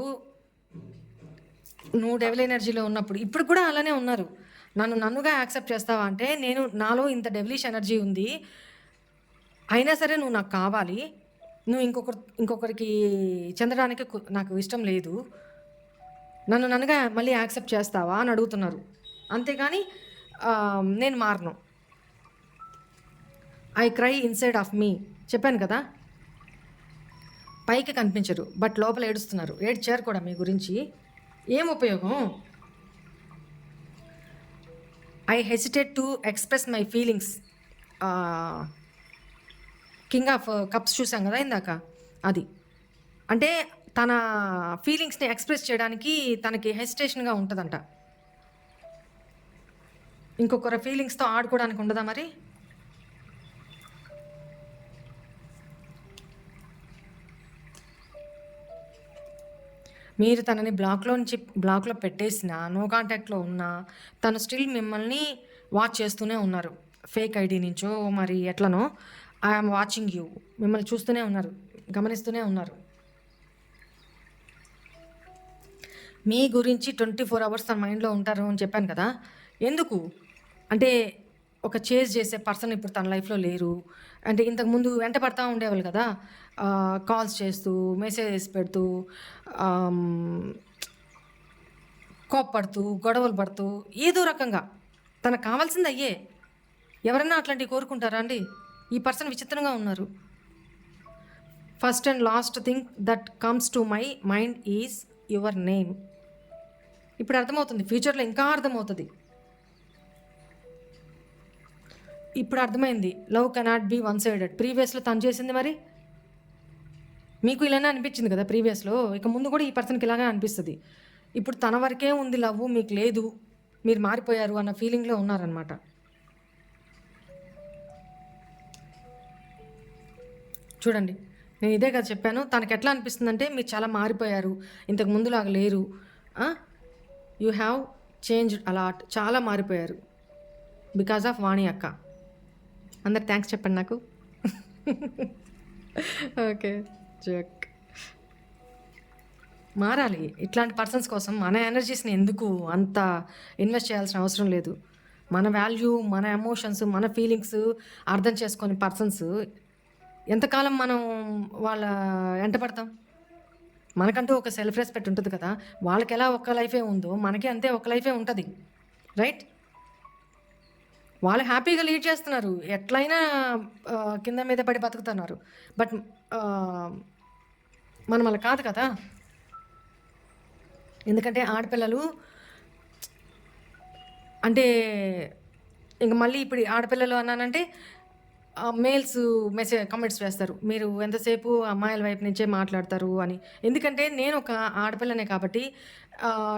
నువ్వు డెవిల్ ఎనర్జీలో ఉన్నప్పుడు, ఇప్పుడు కూడా అలానే ఉన్నారు. నన్నుగా యాక్సెప్ట్ చేస్తావా అంటే, నాలో ఇంత డెవిలిష్ ఎనర్జీ ఉంది, అయినా సరే నువ్వు నాకు కావాలి, నువ్వు ఇంకొకరికి చెందడానికి నాకు ఇష్టం లేదు, నన్నుగా మళ్ళీ యాక్సెప్ట్ చేస్తావా అని అడుగుతున్నారు. అంతేగాని నేను మారను. ఐ క్రై ఇన్సైడ్ ఆఫ్ మీ, చెప్పాను కదా. పైకి కనిపించరు బట్ లోపల ఏడుస్తున్నారు, ఏడ్చారు కూడా మీ గురించి. ఏం ఉపయోగం? I hesitate to express my feelings. King of cups చూసాం కదా ఇందాక, అది అంటే తన ఫీలింగ్స్ని ఎక్స్ప్రెస్ చేయడానికి తనకి హెసిటేషన్గా ఉంటుందంట. ఇంకొకరి ఫీలింగ్స్తో ఆడుకోవడానికి ఉండదా మరి? మీరు తనని బ్లాక్లో పెట్టేసినా, నో కాంటాక్ట్లో ఉన్నా, తను స్టిల్ మిమ్మల్ని వాచ్ చేస్తూనే ఉన్నారు. ఫేక్ ఐడి నుంచో మరి ఎట్లనో, ఐఎమ్ వాచింగ్ యూ, మిమ్మల్ని చూస్తూనే ఉన్నారు, గమనిస్తూనే ఉన్నారు. మీ గురించి 24 hours తన మైండ్లో ఉంటారు అని చెప్పాను కదా. ఎందుకు అంటే, ఒక చేజ్ చేసే పర్సన్ ఇప్పుడు తన లైఫ్లో లేరు. అంటే ఇంతకుముందు వెంట పడతా ఉండేవాళ్ళు కదా, కాల్స్ చేస్తూ, మెసేజెస్ పెడుతూ, కోప్పడుతూ, గొడవలు పడుతూ, ఏదో రకంగా తనకు కావాల్సింది అయ్యే. ఎవరైనా అట్లాంటివి కోరుకుంటారా అండి? ఈ పర్సన్ విచిత్రంగా ఉన్నారు. First and last thing that comes to my mind is your name. ఇప్పుడు అర్థమవుతుంది, ఫ్యూచర్లో ఇంకా అర్థమవుతుంది. ఇప్పుడు అర్థమైంది, love cannot be one sided. ప్రీవియస్లో తను చేసింది మరి మీకు ఇలానే అనిపించింది కదా ప్రీవియస్లో, ఇక ముందు కూడా ఈ పర్సన్కి ఇలాగే అనిపిస్తుంది. ఇప్పుడు తన వరకే ఉంది లవ్, మీకు లేదు, మీరు మారిపోయారు అన్న ఫీలింగ్లో ఉన్నారనమాట. చూడంండి, నేను ఇదే కదా చెప్పాను. తనకి ఎట్లా అనిపిస్తుందంటే, మీరు చాలా మారిపోయారు, ఇంతకు ముందులాగా లేరు, యూ హ్యావ్ చేంజ్డ్ అలాట్, చాలా మారిపోయారు బికాజ్ ఆఫ్ వాణి అక్క. అందరు థ్యాంక్స్ చెప్పండి నాకు. Okay, joke. మారాలి. ఇట్లాంటి పర్సన్స్ కోసం మన ఎనర్జీస్ని ఎందుకు అంత ఇన్వెస్ట్ చేయాల్సిన అవసరం లేదు. మన వాల్యూ, మన ఎమోషన్స్, మన ఫీలింగ్స్ అర్థం చేసుకొని పర్సన్స్ ఎంతకాలం మనం వాళ్ళ వెంట పడతాం? మనకంటూ ఒక సెల్ఫ్ రెస్పెక్ట్ ఉంటుంది కదా. వాళ్ళకి ఎలా ఒక లైఫే ఉందో మనకి అంతే ఒక లైఫే ఉంటుంది, రైట్? వాళ్ళు హ్యాపీగా లీడ్ చేస్తున్నారు, ఎట్లయినా కింద మీద పడి బతుకుతున్నారు. బట్ మనం అలా కాదు కదా. ఎందుకంటే ఆడపిల్లలు అంటే, ఇంక మళ్ళీ ఇప్పుడు ఆడపిల్లలు అన్నానంటే మేల్స్ కమెంట్స్ వేస్తారు, మీరు ఎంతసేపు అమ్మాయిల వైపు నుంచే మాట్లాడతారు అని. ఎందుకంటే నేను ఒక ఆడపిల్లనే కాబట్టి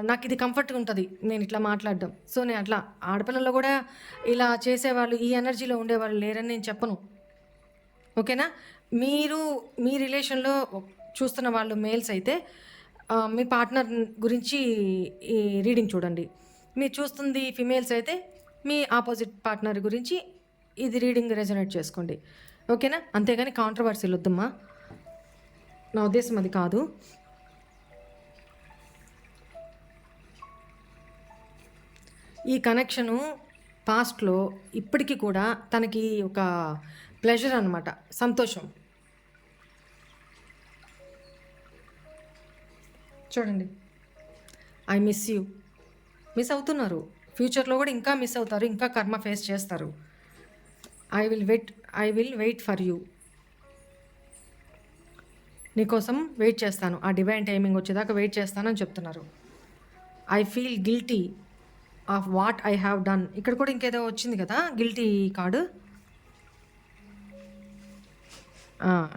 నాకు ఇది కంఫర్ట్గా ఉంటుంది, నేను ఇట్లా మాట్లాడడం. సో నేను అట్లా, ఆడపిల్లల్లో కూడా ఇలా చేసేవాళ్ళు, ఈ ఎనర్జీలో ఉండేవాళ్ళు లేరని నేను చెప్పను, ఓకేనా? మీ రిలేషన్లో చూస్తున్న వాళ్ళు మేల్స్ అయితే మీ పార్ట్నర్ గురించి ఈ రీడింగ్ చూడండి. మీరు చూస్తుంది ఫిమేల్స్ అయితే మీ ఆపోజిట్ పార్ట్నర్ గురించి ఇది రీడింగ్ రెజొనేట్ చేసుకోండి. ఓకేనా? అంతేగాని కాంట్రవర్సీలు వద్దమ్మా. నా ఉద్దేశం అది కాదు. ఈ కనెక్షను పాస్ట్‌లో ఇప్పటికి కూడా తనకి ఒక ప్లెజర్ అనమాట. సంతోషం. చూడండి. I miss you. మిస్ అవుతున్నారు. ఫ్యూచర్‌లో కూడా ఇంకా మిస్ అవుతారు. ఇంకా కర్మ ఫేస్ చేస్తారు. I will wait for you. నీకోసం వెయిట్ చేస్తాను. ఆ డివైన్ టైమింగ్ వచ్చేదాకా వెయిట్ చేస్తానని చెప్తున్నారు. I feel guilty of what I have done. ఇక్కడ కూడా ఇంకేదో వచ్చింది కదా గిల్టీ కార్డు.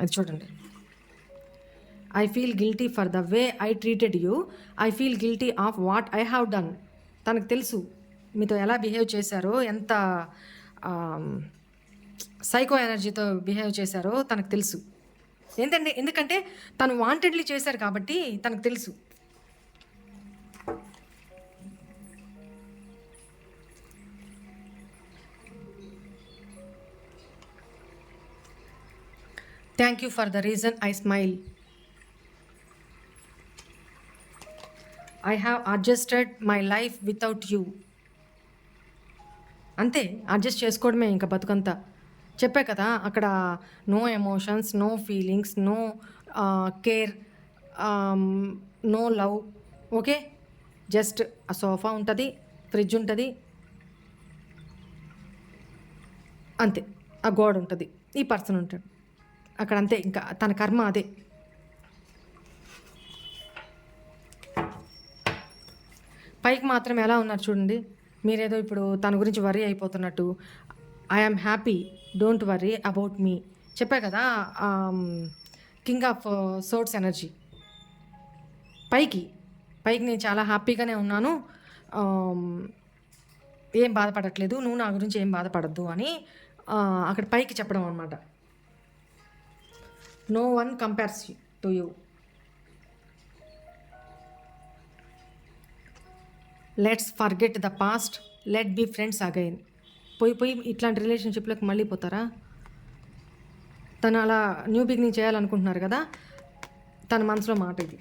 అది చూడండి. I feel guilty for the way I treated you. I feel guilty of what I have done. తనకు తెలుసు మీతో ఎలా బిహేవ్ చేశారో, ఎంత సైకో ఎనర్జీతో బిహేవ్ చేశారో తనకు తెలుసు. ఎందుకంటే తను వాంటెడ్లీ చేశారు కాబట్టి తనకు తెలుసు. Thank you for the reason I smile. I have adjusted my life without you. అంతే, అడ్జస్ట్ చేసుకోవడమే ఇంకా బతుకంతా. చెప్పే కదా అక్కడ no emotions, no feelings, no care, no love. Okay, just ఆ సోఫా ఉంటుంది, ఫ్రిడ్జ్ ఉంటుంది, అంతే. ఆ గోడ ఉంటుంది, ఈ పర్సన్ ఉంటాడు అక్కడ, అంతే. ఇంకా తన కర్మ అదే. పైకి మాత్రం ఎలా ఉన్నారు చూడండి. మీరేదో ఇప్పుడు తన గురించి వర్రీ అయిపోతున్నట్టు. I am happy, don't worry about me. చెప్పా కదా కింగ్ ఆఫ్ సోర్ట్స్ ఎనర్జీ. పైకి నేను చాలా హ్యాపీగానే ఉన్నాను, ఏం బాధపడట్లేదు, నువ్వు నా గురించి ఏం బాధపడద్దు అని అక్కడ పైకి చెప్పడం అనమాట. No one compares to you. Let's forget the past, let be friends again. పోయి ఇట్లాంటి రిలేషన్షిప్లోకి మళ్ళీ పోతారా? తను అలా న్యూ బిగినింగ్ చేయాలనుకుంటున్నారు కదా, తన మనసులో మాట ఇది.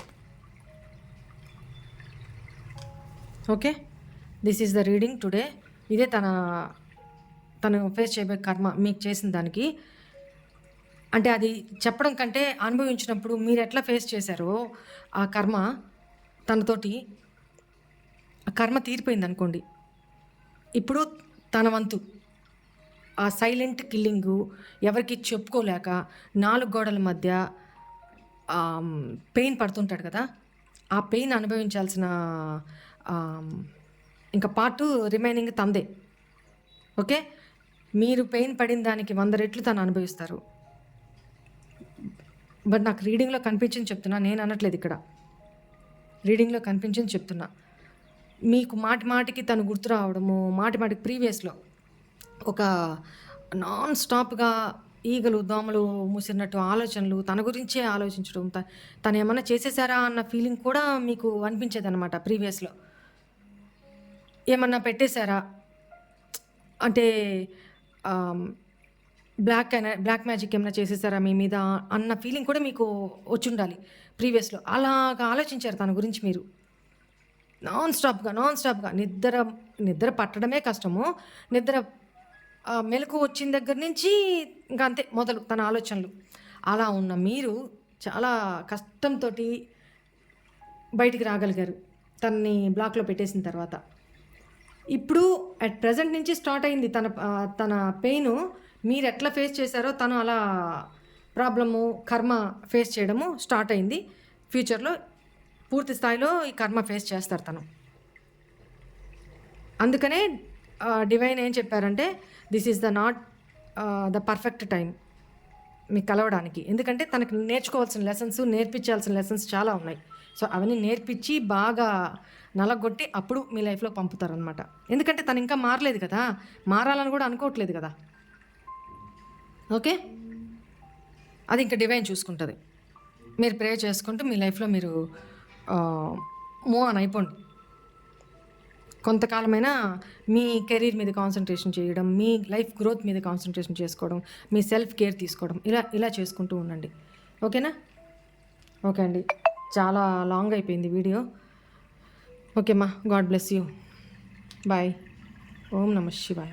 Okay, this is the reading today. ఇదే తను ఫేస్ చేయబోయే కర్మ మీకు చేసిన దానికి. అంటే అది చెప్పడం కంటే అనుభవించినప్పుడు మీరు ఎట్లా ఫేస్ చేశారో ఆ కర్మ తనతోటి, ఆ కర్మ తీరిపోయింది అనుకోండి. ఇప్పుడు తన వంతు ఆ సైలెంట్ కిల్లింగు, ఎవరికి చెప్పుకోలేక 4 గోడల మధ్య పెయిన్ పడుతుంటాడు కదా, ఆ పెయిన్ అనుభవించాల్సిన ఇంకా పార్ట్ రిమైనింగ్ తందే. ఓకే, మీరు పెయిన్ పడిన దానికి 100 రెట్లు తను అనుభవిస్తారు. బట్ నాకు రీడింగ్లో కనిపించింది చెప్తున్నా, నేను అనట్లేదు ఇక్కడ. రీడింగ్లో కనిపించింది చెప్తున్నా. మీకు మాటికి తను గుర్తు రావడము, మాటికి ప్రీవియస్లో ఒక నాన్ స్టాప్గా ఈగలు దోమలు ముసిరినట్టు ఆలోచనలు, తన గురించే ఆలోచించడం, తను ఏమన్నా చేసేసారా అన్న ఫీలింగ్ కూడా మీకు అనిపించేదన్నమాట. ప్రీవియస్లో ఏమన్నా పెట్టేశారా అంటే బ్లాక్ మ్యాజిక్ ఏమైనా చేసేసారా మీ మీద అన్న ఫీలింగ్ కూడా మీకు వచ్చి ఉండాలి ప్రీవియస్లో. అలాగా ఆలోచించారు తన గురించి మీరు నాన్ స్టాప్గా. నిద్ర పట్టడమే కష్టము. మెలకు వచ్చిన దగ్గర నుంచి ఇంకా అంతే మొదలు తన ఆలోచనలు. అలా ఉన్న మీరు చాలా కష్టంతో బయటికి రాగలిగారు తనని బ్లాక్లో పెట్టేసిన తర్వాత. ఇప్పుడు అట్ ప్రజెంట్ నుంచి స్టార్ట్ అయింది తన పెయిన్. మీరు ఎట్లా ఫేస్ చేశారో తను అలా ప్రాబ్లము, కర్మ ఫేస్ చేయడము స్టార్ట్ అయింది. ఫ్యూచర్లో పూర్తి స్థాయిలో ఈ కర్మ ఫేస్ చేస్తారు తను. అందుకనే డివైన్ ఏం చెప్పారంటే this is not the perfect time మీకు కలవడానికి. ఎందుకంటే తనకు నేర్చుకోవాల్సిన లెసన్స్, నేర్పించాల్సిన లెసన్స్ చాలా ఉన్నాయి. సో అవన్నీ నేర్పించి బాగా నలగొట్టి అప్పుడు మీ లైఫ్లో పంపుతారనమాట. ఎందుకంటే తను ఇంకా మారలేదు కదా, మారాలని కూడా అనుకోవట్లేదు కదా. ఓకే, అది ఇంకా డివైన్ చూసుకుంటుంది. మీరు ప్రే చేసుకుంటూ మీ లైఫ్లో మీరు మూవ్ ఆన్ అయిపోండి. కొంతకాలమైనా మీ కెరీర్ మీద కాన్సంట్రేషన్ చేయడం, మీ లైఫ్ గ్రోత్ మీద కాన్సంట్రేషన్ చేసుకోవడం, మీ సెల్ఫ్ కేర్ తీసుకోవడం, ఇలా ఇలా చేసుకుంటూ ఉండండి. ఓకేనా? ఓకే అండి. చాలా లాంగ్ అయిపోయింది వీడియో. ఓకే అమ్మా, గాడ్ బ్లెస్ యూ. బాయ్. ఓం నమః శివాయ.